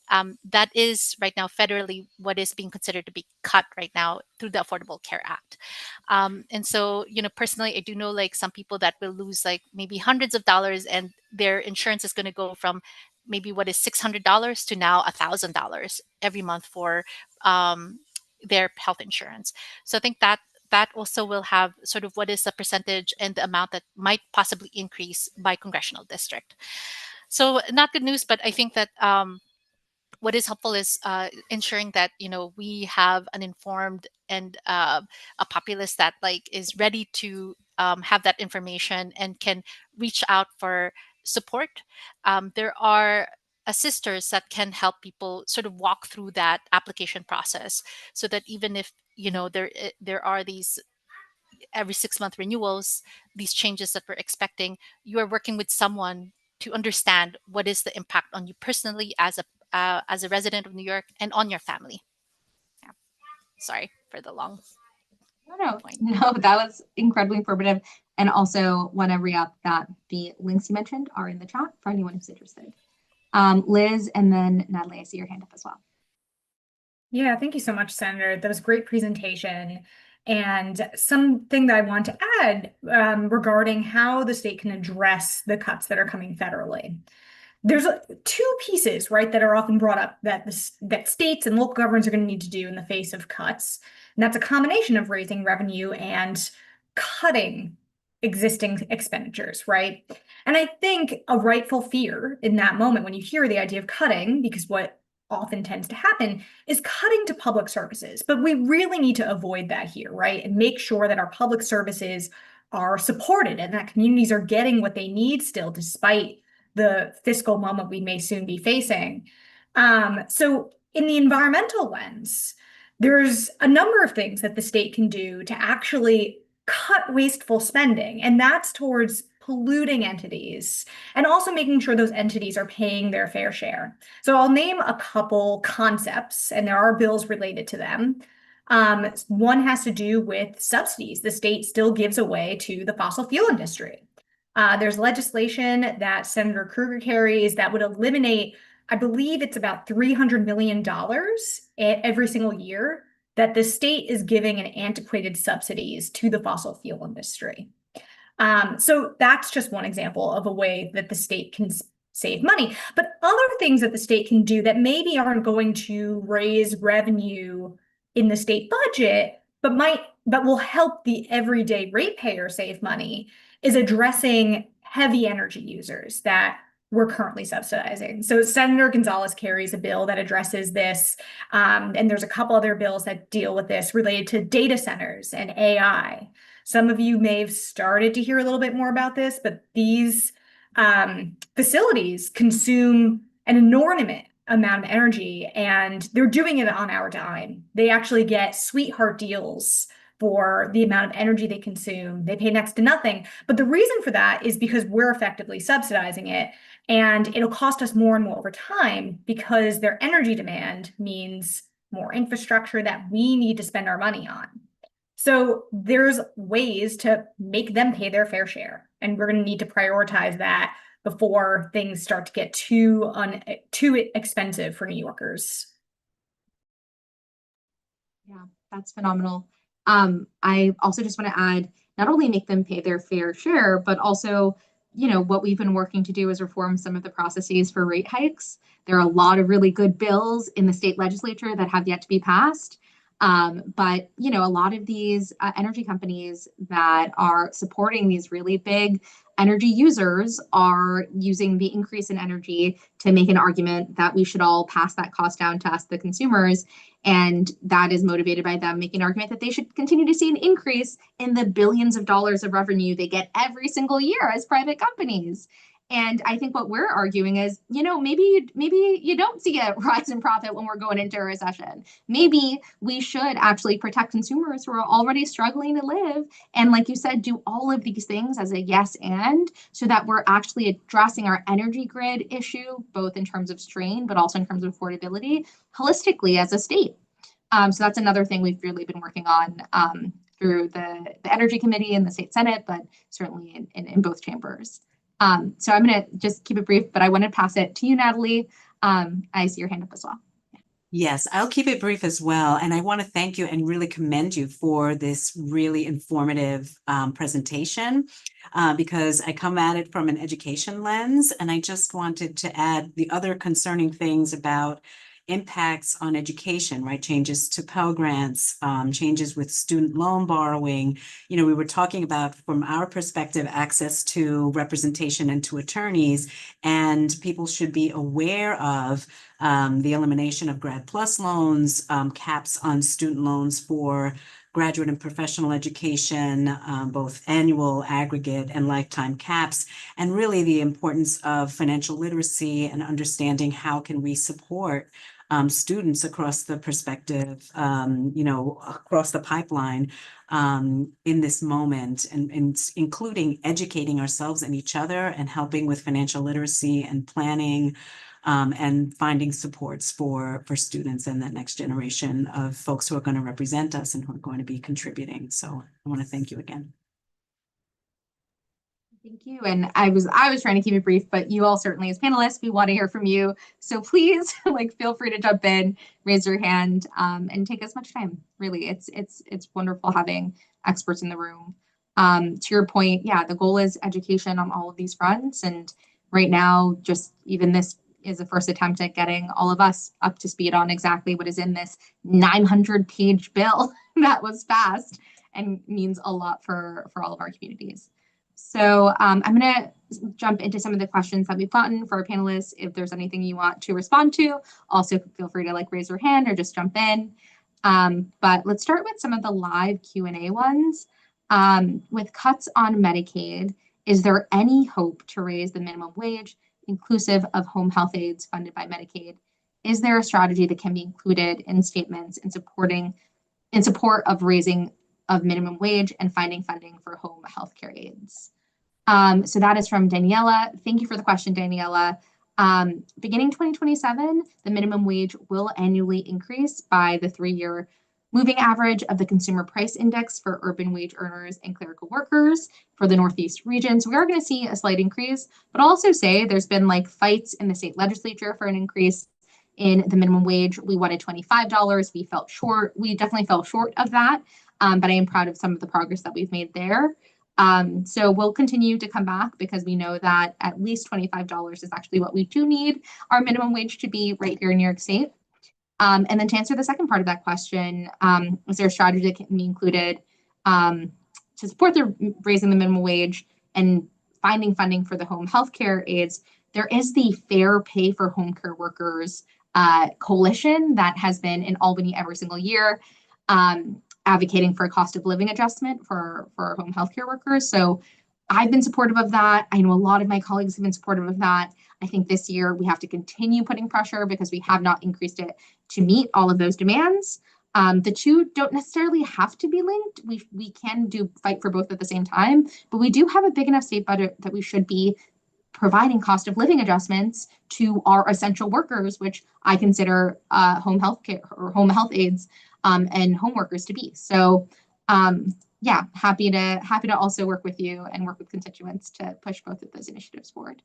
That is right now federally what is being considered to be cut right now through the Affordable Care Act. And so, personally, I do know like some people that will lose like maybe hundreds of dollars, and their insurance is going to go from maybe what is $600 to now $1,000 every month for their health insurance. So I think that also will have sort of what is the percentage and the amount that might possibly increase by congressional district. So not good news, but I think that what is helpful is ensuring that we have an informed a populace that like is ready to have that information and can reach out for support. There are assisters that can help people sort of walk through that application process, so that even if there are these every 6-month renewals, these changes that we're expecting, you are working with someone to understand what is the impact on you personally as a resident of New York and on your family. Yeah. Sorry for the long No, point. no, that was incredibly informative. And also want to re-up that the links you mentioned are in the chat for anyone who's interested. Liz, and then Natalie, I see your hand up as well. Yeah, thank you so much, Senator. That was a great presentation. And something that I want to add regarding how the state can address the cuts that are coming federally. There's two pieces, right, that are often brought up that that states and local governments are going to need to do in the face of cuts. And that's a combination of raising revenue and cutting existing expenditures, right? And I think a rightful fear in that moment when you hear the idea of cutting, because what often tends to happen is cutting to public services. But we really need to avoid that here, right? And make sure that our public services are supported and that communities are getting what they need still, despite the fiscal moment we may soon be facing. So in the environmental lens, there's a number of things that the state can do to actually cut wasteful spending, and that's towards polluting entities and also making sure those entities are paying their fair share. So I'll name a couple concepts, and there are bills related to them. One has to do with subsidies the state still gives away to the fossil fuel industry. There's legislation that Senator Krueger carries that would eliminate, I believe it's about $300 million every single year that the state is giving in antiquated subsidies to the fossil fuel industry. So that's just one example of a way that the state can save money. But other things that the state can do that maybe aren't going to raise revenue in the state budget, but will help the everyday ratepayer save money, is addressing heavy energy users that we're currently subsidizing. So Senator Gonzalez carries a bill that addresses this, and there's a couple other bills that deal with this related to data centers and AI. Some of you may have started to hear a little bit more about this, but these facilities consume an inordinate amount of energy, and they're doing it on our dime. They actually get sweetheart deals for the amount of energy they consume. They pay next to nothing. But the reason for that is because we're effectively subsidizing it, and it'll cost us more and more over time because their energy demand means more infrastructure that we need to spend our money on. So there's ways to make them pay their fair share, and we're going to need to prioritize that before things start to get too expensive for New Yorkers. Yeah, that's phenomenal. I also just want to add, not only make them pay their fair share, but also, what we've been working to do is reform some of the processes for rate hikes. There are a lot of really good bills in the state legislature that have yet to be passed. But a lot of these energy companies that are supporting these really big energy users are using the increase in energy to make an argument that we should all pass that cost down to us, the consumers. And that is motivated by them making an argument that they should continue to see an increase in the billions of dollars of revenue they get every single year as private companies. And I think what we're arguing is, maybe you don't see a rise in profit when we're going into a recession. Maybe we should actually protect consumers who are already struggling to live. And like you said, do all of these things as a yes and, so that we're actually addressing our energy grid issue, both in terms of strain, but also in terms of affordability, holistically as a state. So that's another thing we've really been working on through the Energy Committee and the State Senate, but certainly in both chambers. So I'm going to just keep it brief, but I want to pass it to you, Natalie. I see your hand up as well. Yes, I'll keep it brief as well. And I want to thank you and really commend you for this really informative presentation because I come at it from an education lens. And I just wanted to add the other concerning things about impacts on education, right? Changes to Pell Grants, changes with student loan borrowing. You know, we were talking about, from our perspective, access to representation and to attorneys, and people should be aware of the elimination of Grad Plus loans, caps on student loans for graduate and professional education, both annual, aggregate, and lifetime caps, and really the importance of financial literacy and understanding how can we support students across the perspective, you know, across the pipeline in this moment, and including educating ourselves and each other and helping with financial literacy and planning, and finding supports for students and that next generation of folks who are going to represent us and who are going to be contributing. So I want to thank you again. Thank you. And I was trying to keep it brief, but you all certainly, as panelists, we want to hear from you. So please, like, feel free to jump in, raise your hand, and take as much time. Really, it's wonderful having experts in the room. To your point, yeah, the goal is education on all of these fronts. And right now, just even this is the first attempt at getting all of us up to speed on exactly what is in this 900-page bill that was passed and means a lot for all of our communities. So I'm going to jump into some of the questions that we've gotten for our panelists. If there's anything you want to respond to, also feel free to like raise your hand or just jump in. But let's start with some of the live Q&A ones. With cuts on Medicaid, is there any hope to raise the minimum wage, inclusive of home health aides funded by Medicaid? Is there a strategy that can be included in statements in support of raising of minimum wage and finding funding for home healthcare aides? So that is from Daniela. Thank you for the question, Daniela. Beginning 2027, the minimum wage will annually increase by the 3-year moving average of the Consumer Price Index for urban wage earners and clerical workers for the Northeast region. So we are going to see a slight increase, but I'll also say there's been like fights in the state legislature for an increase in the minimum wage. We wanted $25. We felt short. We definitely fell short of that. But I am proud of some of the progress that we've made there. So we'll continue to come back because we know that at least $25 is actually what we do need our minimum wage to be right here in New York State. And then to answer the second part of that question, is there a strategy that can be included to support the raising the minimum wage and finding funding for the home healthcare aides? There is the Fair Pay for Home Care Workers coalition that has been in Albany every single year, advocating for a cost of living adjustment for home healthcare workers. So I've been supportive of that. I know a lot of my colleagues have been supportive of that. I think this year we have to continue putting pressure because we have not increased it to meet all of those demands. The two don't necessarily have to be linked. We can fight for both at the same time, but we do have a big enough state budget that we should be providing cost of living adjustments to our essential workers, which I consider home health care or home health aides and home workers to be. So yeah, happy to also work with you and work with constituents to push both of those initiatives forward.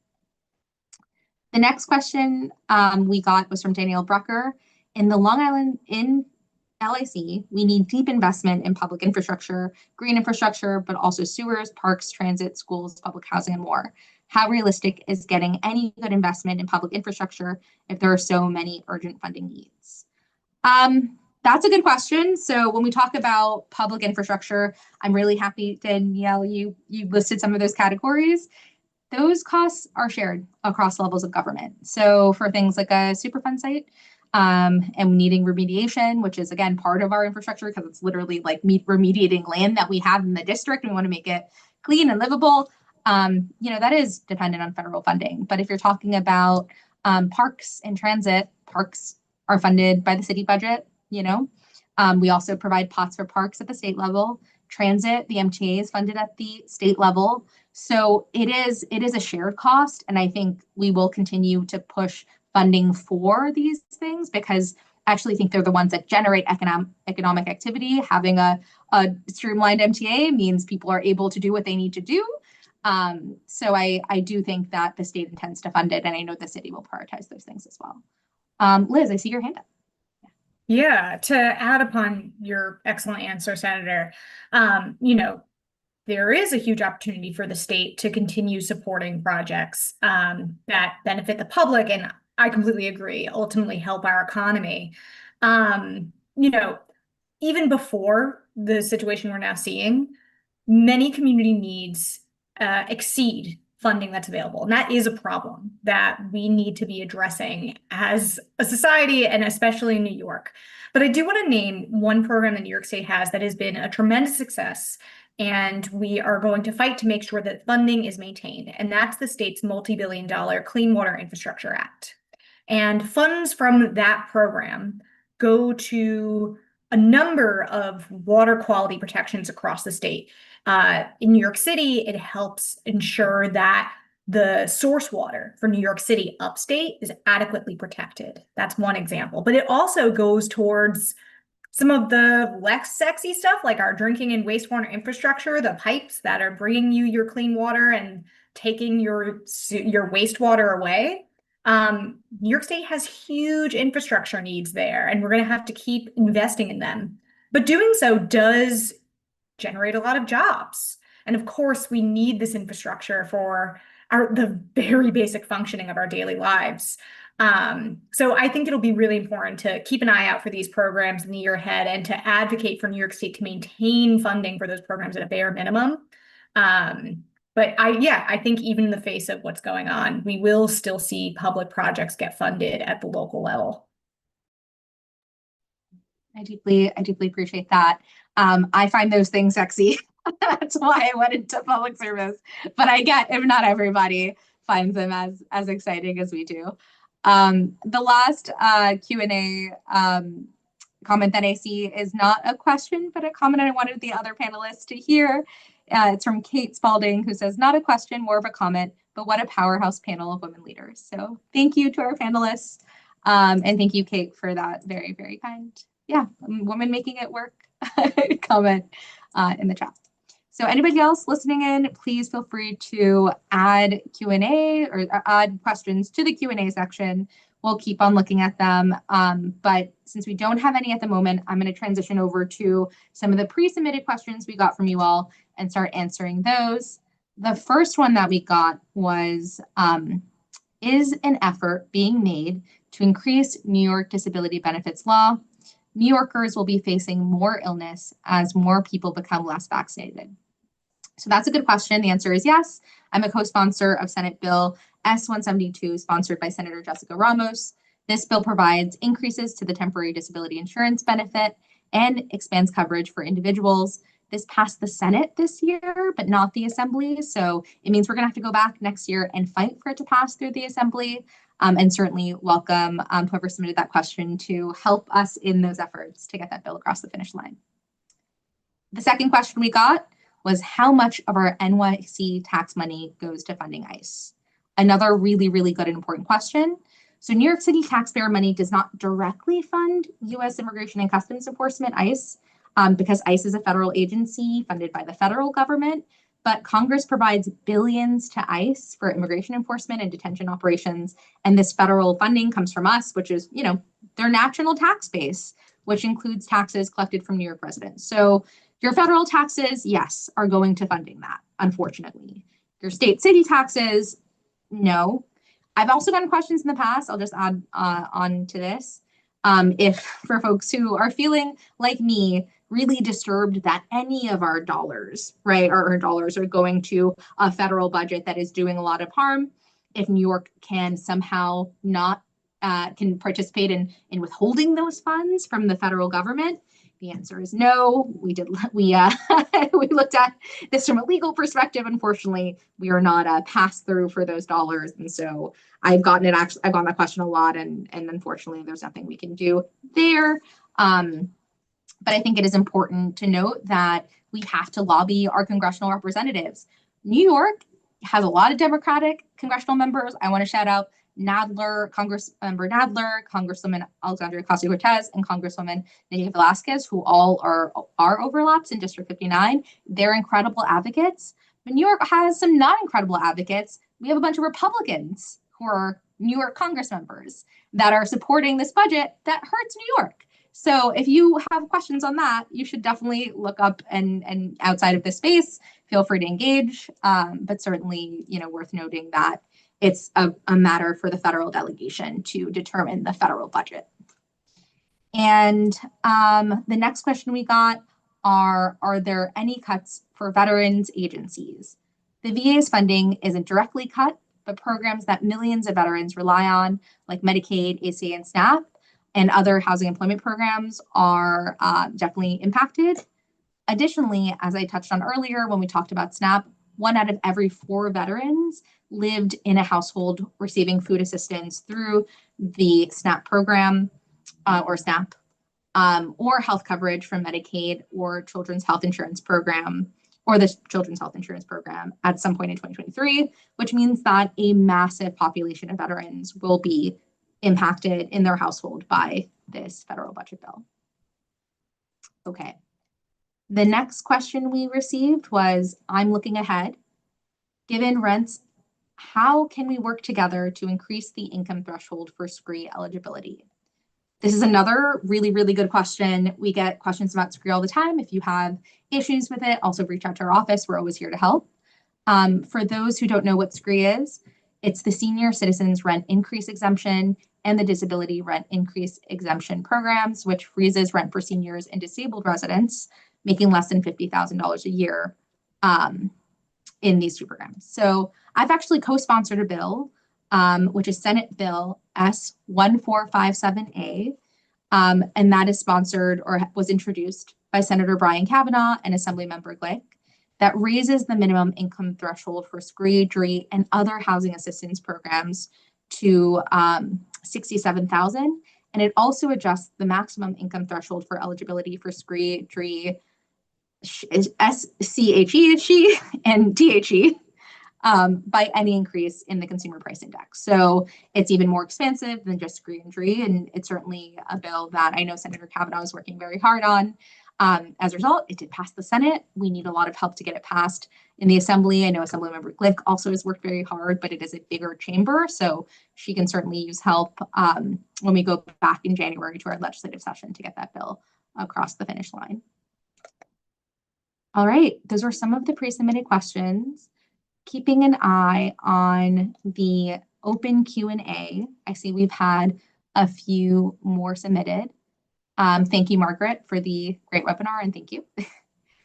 The next question we got was from Danielle Brucker. In the Long Island, in LIC, we need deep investment in public infrastructure, green infrastructure, but also sewers, parks, transit, schools, public housing, and more. How realistic is getting any good investment in public infrastructure if there are so many urgent funding needs? That's a good question. So when we talk about public infrastructure, I'm really happy, Danielle, you listed some of those categories. Those costs are shared across levels of government. So for things like a Superfund site and needing remediation, which is, again, part of our infrastructure because it's literally like remediating land that we have in the district. We want to make it clean and livable. That is dependent on federal funding. But if you're talking about parks and transit, parks are funded by the city budget. We also provide pots for parks at the state level. Transit, the MTA is funded at the state level. So it is a shared cost. And I think we will continue to push funding for these things because I actually think they're the ones that generate economic activity. Having a streamlined MTA means people are able to do what they need to do. So I do think that the state intends to fund it. And I know the city will prioritize those things as well. Liz, I see your hand up. Yeah, to add upon your excellent answer, Senator, there is a huge opportunity for the state to continue supporting projects that benefit the public. And I completely agree, ultimately help our economy. Even before the situation we're now seeing, many community needs exceed funding that's available. And that is a problem that we need to be addressing as a society and especially in New York. But I do want to name one program that New York State has that has been a tremendous success. And we are going to fight to make sure that funding is maintained. And that's the state's multi-billion-dollar Clean Water Infrastructure Act. And funds from that program go to a number of water quality protections across the state. In New York City, it helps ensure that the source water for New York City upstate is adequately protected. That's one example. But it also goes towards some of the less sexy stuff, like our drinking and wastewater infrastructure, the pipes that are bringing you your clean water and taking your wastewater away. New York State has huge infrastructure needs there, and we're going to have to keep investing in them. But doing so does generate a lot of jobs. And of course, we need this infrastructure for the very basic functioning of our daily lives. So I think it'll be really important to keep an eye out for these programs in the year ahead and to advocate for New York State to maintain funding for those programs at a bare minimum. But I think even in the face of what's going on, we will still see public projects get funded at the local level. I deeply appreciate that. I find those things sexy. That's why I went into public service. But I get if not everybody finds them as exciting as we do. The last Q&A comment that I see is not a question, but a comment I wanted the other panelists to hear. It's from Kate Spalding, who says, not a question, more of a comment, but what a powerhouse panel of women leaders. So thank you to our panelists. And thank you, Kate, for that very, very kind, woman making it work comment in the chat. So anybody else listening in, please feel free to add Q&A or add questions to the Q&A section. We'll keep on looking at them. But since we don't have any at the moment, I'm going to transition over to some of the pre-submitted questions we got from you all and start answering those. The first one that we got was, is an effort being made to increase New York disability benefits law? New Yorkers will be facing more illness as more people become less vaccinated. So that's a good question. The answer is yes. I'm a co-sponsor of Senate Bill S-172, sponsored by Senator Jessica Ramos. This bill provides increases to the temporary disability insurance benefit and expands coverage for individuals. This passed the Senate this year, but not the Assembly. So it means we're going to have to go back next year and fight for it to pass through the Assembly. And certainly welcome whoever submitted that question to help us in those efforts to get that bill across the finish line. The second question we got was how much of our NYC tax money goes to funding ICE? Another really, really good and important question. So New York City taxpayer money does not directly fund U.S. Immigration and Customs Enforcement, ICE, because ICE is a federal agency funded by the federal government, but Congress provides billions to ICE for immigration enforcement and detention operations. And this federal funding comes from us, which is, their national tax base, which includes taxes collected from New York residents. So your federal taxes, yes, are going to funding that, unfortunately. Your state city taxes, no. I've also gotten questions in the past. I'll just add on to this. If for folks who are feeling like me, really disturbed that any of our dollars, right, our dollars are going to a federal budget that is doing a lot of harm, if New York can somehow not can participate in withholding those funds from the federal government, the answer is no. We looked at this from a legal perspective. Unfortunately, we are not a pass through for those dollars, and so I've gotten that question a lot, and unfortunately, there's nothing we can do there. But I think it is important to note that we have to lobby our congressional representatives. New York has a lot of Democratic congressional members. I want to shout out Congressmember Nadler, Congresswoman Alexandria Ocasio-Cortez, and Congresswoman Nydia Velázquez, who all are overlaps in District 59. They're incredible advocates. But New York has some not incredible advocates. We have a bunch of Republicans who are New York Congress members that are supporting this budget that hurts New York. So if you have questions on that, you should definitely look up and outside of this space, feel free to engage. But certainly, worth noting that it's a matter for the federal delegation to determine the federal budget. And the next question we got are there any cuts for veterans agencies? The VA's funding isn't directly cut, but programs that millions of veterans rely on, like Medicaid, ACA, and SNAP, and other housing employment programs are definitely impacted. Additionally, as I touched on earlier when we talked about SNAP, 1 out of every 4 veterans lived in a household receiving food assistance through the SNAP program or SNAP, or health coverage from Medicaid or Children's Health Insurance Program, or the Children's Health Insurance Program at some point in 2023, which means that a massive population of veterans will be impacted in their household by this federal budget bill. Okay. The next question we received was, I'm looking ahead. Given rents, how can we work together to increase the income threshold for SCREE eligibility? This is another really, really good question. We get questions about SCREE all the time. If you have issues with it, also reach out to our office. We're always here to help. For those who don't know what SCREE is, it's the Senior Citizens Rent Increase Exemption and the Disability Rent Increase Exemption programs, which freezes rent for seniors and disabled residents making less than $50,000 a year in these 2 programs. So I've actually co-sponsored a bill, which is Senate Bill S1457A, and that is sponsored or was introduced by Senator Brian Kavanaugh and Assemblymember Glick, that raises the minimum income threshold for SCREE, DREE, and other housing assistance programs to $67,000, and it also adjusts the maximum income threshold for eligibility for SCREE, DREE, SCHE, and THE by any increase in the consumer price index. So it's even more expansive than just SCREE and DREE, and it's certainly a bill that I know Senator Kavanaugh is working very hard on. As a result, it did pass the Senate. We need a lot of help to get it passed in the Assembly. I know Assemblymember Glick also has worked very hard, but it is a bigger chamber, so she can certainly use help when we go back in January to our legislative session to get that bill across the finish line. All right, those are some of the pre-submitted questions. Keeping an eye on the open Q&A, I see we've had a few more submitted. Thank you, Margaret, for the great webinar, and thank you.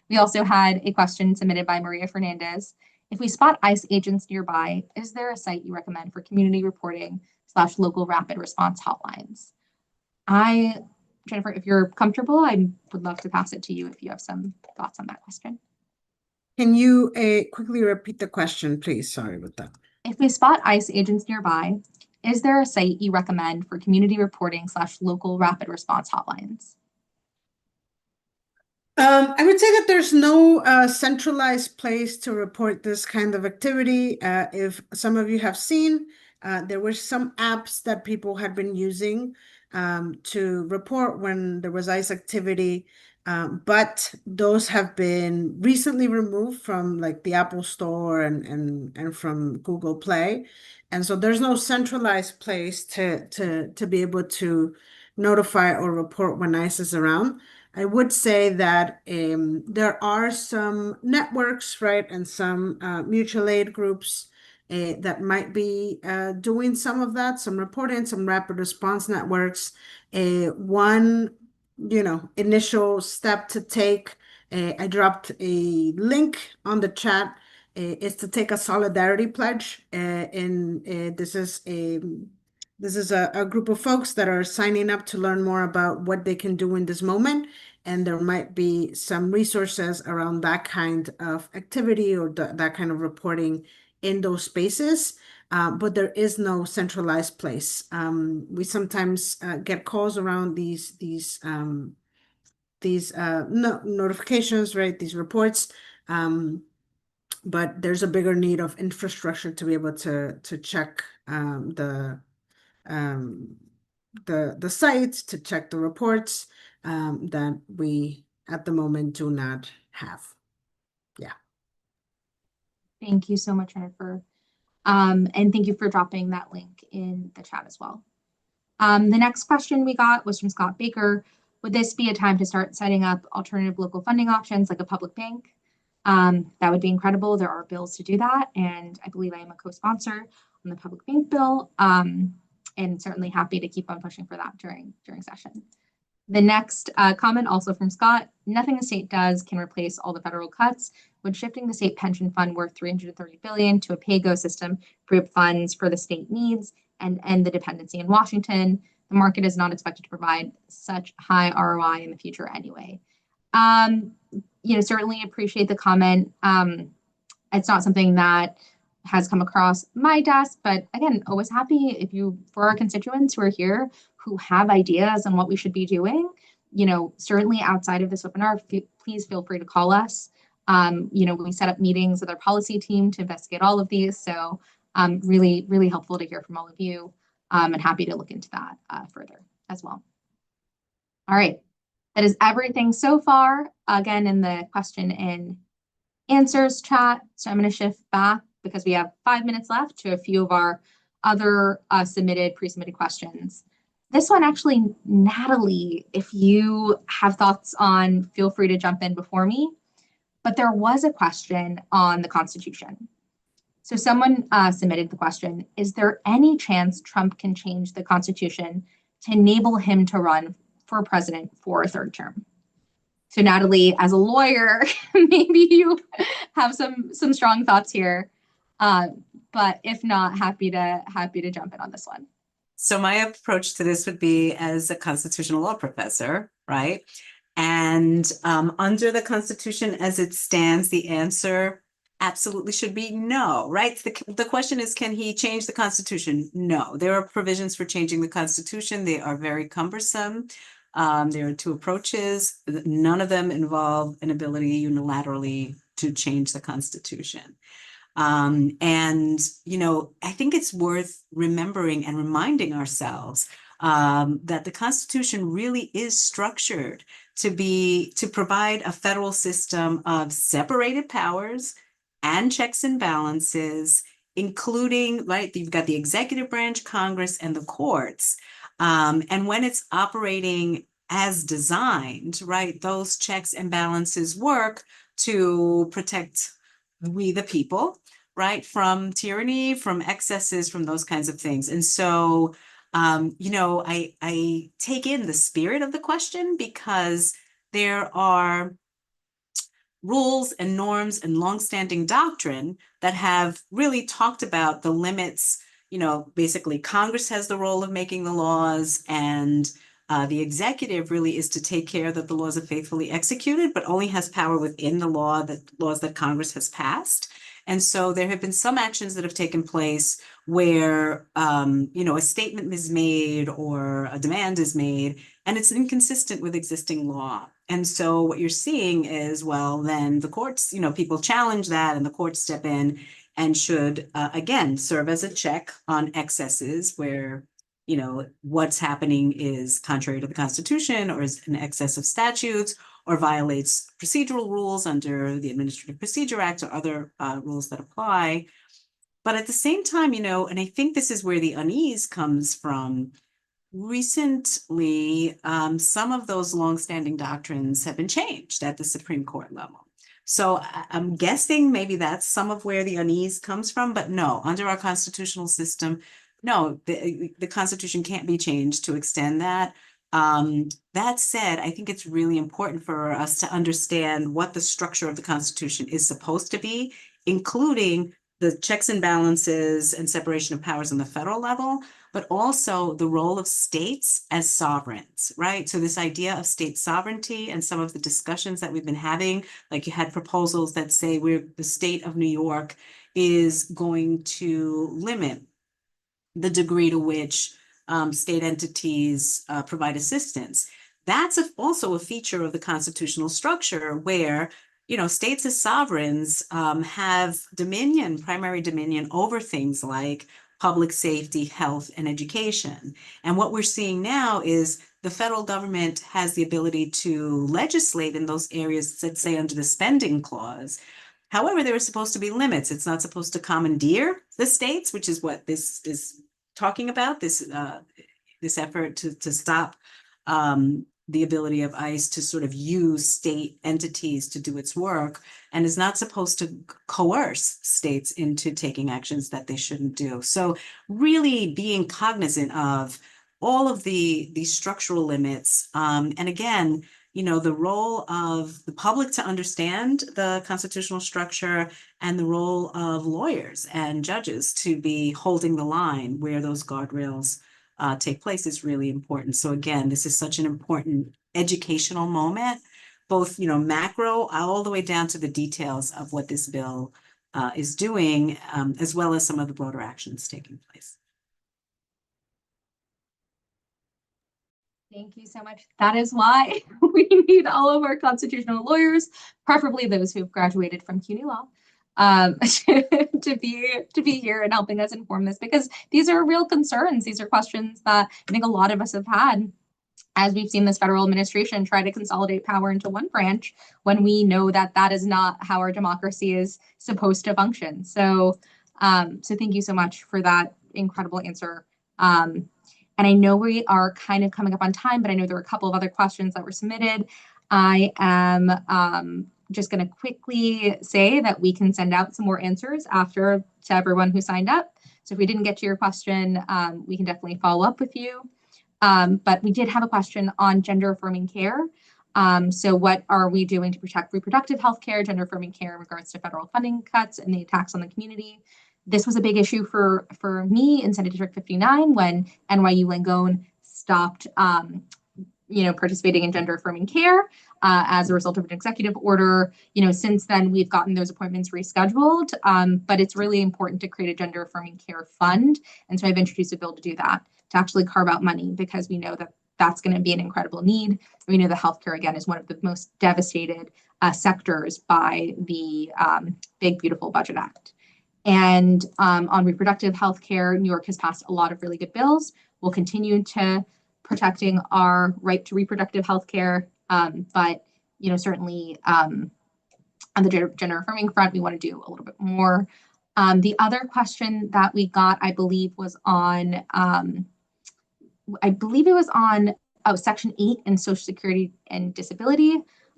We also had a question submitted by Maria Fernandez. If we spot ICE agents nearby, is there a site you recommend for community reporting / local rapid response hotlines? Jennifer, if you're comfortable, I would love to pass it to you if you have some thoughts on that question. Can you quickly repeat the question, please? Sorry about that. If we spot ICE agents nearby, is there a site you recommend for community reporting / local rapid response hotlines? I would say that there's no centralized place to report this kind of activity. If some of you have seen, there were some apps that people had been using to report when there was ICE activity, but those have been recently removed from like the Apple Store and from Google Play. And so there's no centralized place to be able to notify or report when ICE is around. I would say that there are some networks, right, and some mutual aid groups that might be doing some of that, some reporting, some rapid response networks. One, initial step to take, I dropped a link on the chat, is to take a solidarity pledge. And this is a group of folks that are signing up to learn more about what they can do in this moment. And there might be some resources around that kind of activity or that kind of reporting in those spaces. But there is no centralized place. We sometimes get calls around these notifications, right? These reports. But there's a bigger need of infrastructure to be able to check the sites, to check the reports that we at the moment do not have. Yeah. Thank you so much, Jennifer. And thank you for dropping that link in the chat as well. The next question we got was from Scott Baker. would this be a time to start setting up alternative local funding options like a public bank? That would be incredible. There are bills to do that, and I believe I am a co-sponsor on the public bank bill, and certainly happy to keep on pushing for that during session. The next comment, also from Scott: nothing the state does can replace all the federal cuts. When shifting the state pension fund worth $330 billion to a pay-go system, free up funds for the state needs and end the dependency in Washington. The market is not expected to provide such high ROI in the future anyway. Certainly appreciate the comment. It's not something that has come across my desk, but again, always happy for our constituents who are here, who have ideas on what we should be doing, certainly outside of this webinar, please feel free to call us. We set up meetings with our policy team to investigate all of these. So really, really helpful to hear from all of you, and happy to look into that further as well. All right, that is everything so far, again, in the question and answers chat. So I'm going to shift back, because we have 5 minutes left, to a few of our other pre-submitted questions. This one, actually, Natalie, if you have thoughts on, feel free to jump in before me. But there was a question on the Constitution. So someone submitted the question: is there any chance Trump can change the Constitution to enable him to run for president for a third term? So Natalie, as a lawyer, maybe you have some strong thoughts here. But if not, happy to jump in on this one. So my approach to this would be as a constitutional law professor, right? And under the Constitution as it stands, the answer absolutely should be no, right? The question is, can he change the Constitution? No. There are provisions for changing the Constitution. They are very cumbersome. There are two approaches. None of them involve an ability unilaterally to change the Constitution. I think it's worth remembering and reminding ourselves that the Constitution really is structured to provide a federal system of separated powers and checks and balances, including, right, you've got the executive branch, Congress, and the courts. And when it's operating as designed, right, those checks and balances work to protect we the people, right, from tyranny, from excesses, from those kinds of things. And so, I take in the spirit of the question, because there are rules and norms and longstanding doctrine that have really talked about the limits. Basically, Congress has the role of making the laws, and the executive really is to take care that the laws are faithfully executed, but only has power within the laws that Congress has passed. And so there have been some actions that have taken place where, a statement is made or a demand is made, and it's inconsistent with existing law. And so what you're seeing is, well, then the courts, people challenge that, and the courts step in and should, again, serve as a check on excesses where, what's happening is contrary to the Constitution, or is in excess of statutes, or violates procedural rules under the Administrative Procedure Act or other rules that apply. But at the same time, and I think this is where the unease comes from, recently, some of those longstanding doctrines have been changed at the Supreme Court level. So I'm guessing maybe that's some of where the unease comes from, but no, under our constitutional system, no, the Constitution can't be changed to extend that. That said, I think it's really important for us to understand what the structure of the Constitution is supposed to be, including the checks and balances and separation of powers on the federal level, but also the role of states as sovereigns, right? So this idea of state sovereignty and some of the discussions that we've been having, like you had proposals that say the state of New York is going to limit the degree to which state entities provide assistance. That's also a feature of the constitutional structure where, states as sovereigns have primary dominion over things like public safety, health, and education. And what we're seeing now is the federal government has the ability to legislate in those areas, let's say under the spending clause. However, there are supposed to be limits. It's not supposed to commandeer the states, which is what this is talking about, this effort to stop the ability of ICE to sort of use state entities to do its work, and is not supposed to coerce states into taking actions that they shouldn't do. So really being cognizant of all of these structural limits. And again, the role of the public to understand the constitutional structure, and the role of lawyers and judges to be holding the line where those guardrails take place is really important. So again, this is such an important educational moment, both, macro all the way down to the details of what this bill is doing, as well as some of the broader actions taking place. Thank you so much. That is why we need all of our constitutional lawyers, preferably those who have graduated from CUNY Law, to be here and helping us inform this, because these are real concerns. These are questions that I think a lot of us have had as we've seen this federal administration try to consolidate power into one branch, when we know that that is not how our democracy is supposed to function. So thank you so much for that incredible answer. And I know we are kind of coming up on time, but I know there were a couple of other questions that were submitted. I am just going to quickly say that we can send out some more answers after to everyone who signed up. So if we didn't get to your question, we can definitely follow up with you. But we did have a question on gender affirming care. So what are we doing to protect reproductive health care, gender affirming care in regards to federal funding cuts and the attacks on the community? This was a big issue for me in Senate District 59 when NYU Langone stopped participating in gender affirming care as a result of an executive order. Since then we've gotten those appointments rescheduled, but it's really important to create a gender affirming care fund. And so I've introduced a bill to do that, to actually carve out money, because we know that that's going to be an incredible need. We know that healthcare, again, is one of the most devastated sectors by the Big Beautiful Budget Act. And on reproductive health care, New York has passed a lot of really good bills. We'll continue to protecting our right to reproductive health care. But, certainly on the gender affirming front, we want to do a little bit more. The other question that we got, I believe, was on, Section 8 and Social Security and Disability.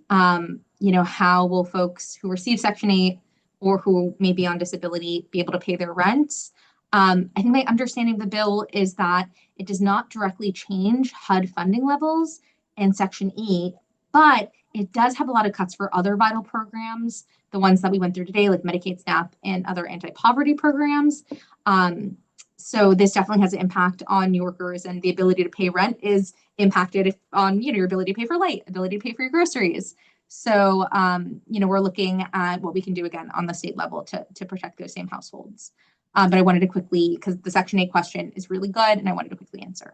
How will folks who receive Section 8 or who may be on disability be able to pay their rents? I think my understanding of the bill is that it does not directly change HUD funding levels in Section 8, but it does have a lot of cuts for other vital programs, the ones that we went through today, like Medicaid, SNAP, and other anti-poverty programs. So this definitely has an impact on New Yorkers, and the ability to pay rent is impacted on your ability to pay for light, ability to pay for your groceries. So, we're looking at what we can do again on the state level to protect those same households. But I wanted to quickly, because the Section 8 question is really good, and I wanted to quickly answer.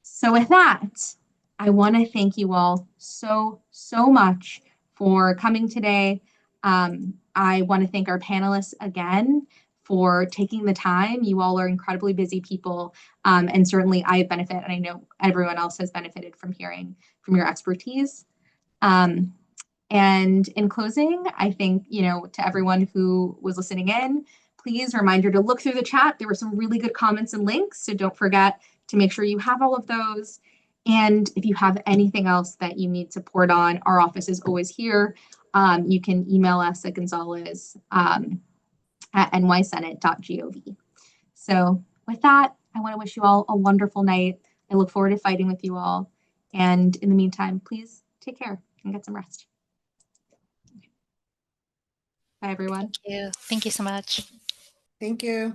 So with that, I want to thank you all so much for coming today. I want to thank our panelists again for taking the time. You all are incredibly busy people, and certainly I benefit, and I know everyone else has benefited from hearing from your expertise. And in closing, I think, to everyone who was listening in, please reminder to look through the chat. There were some really good comments and links, so don't forget to make sure you have all of those. And if you have anything else that you need support on, our office is always here. You can email us at Gonzalez at nysenate.gov. So with that, I want to wish you all a wonderful night. I look forward to fighting with you all. And in the meantime, please take care and get some rest. Bye, everyone. Thank you. Thank you so much. Thank you.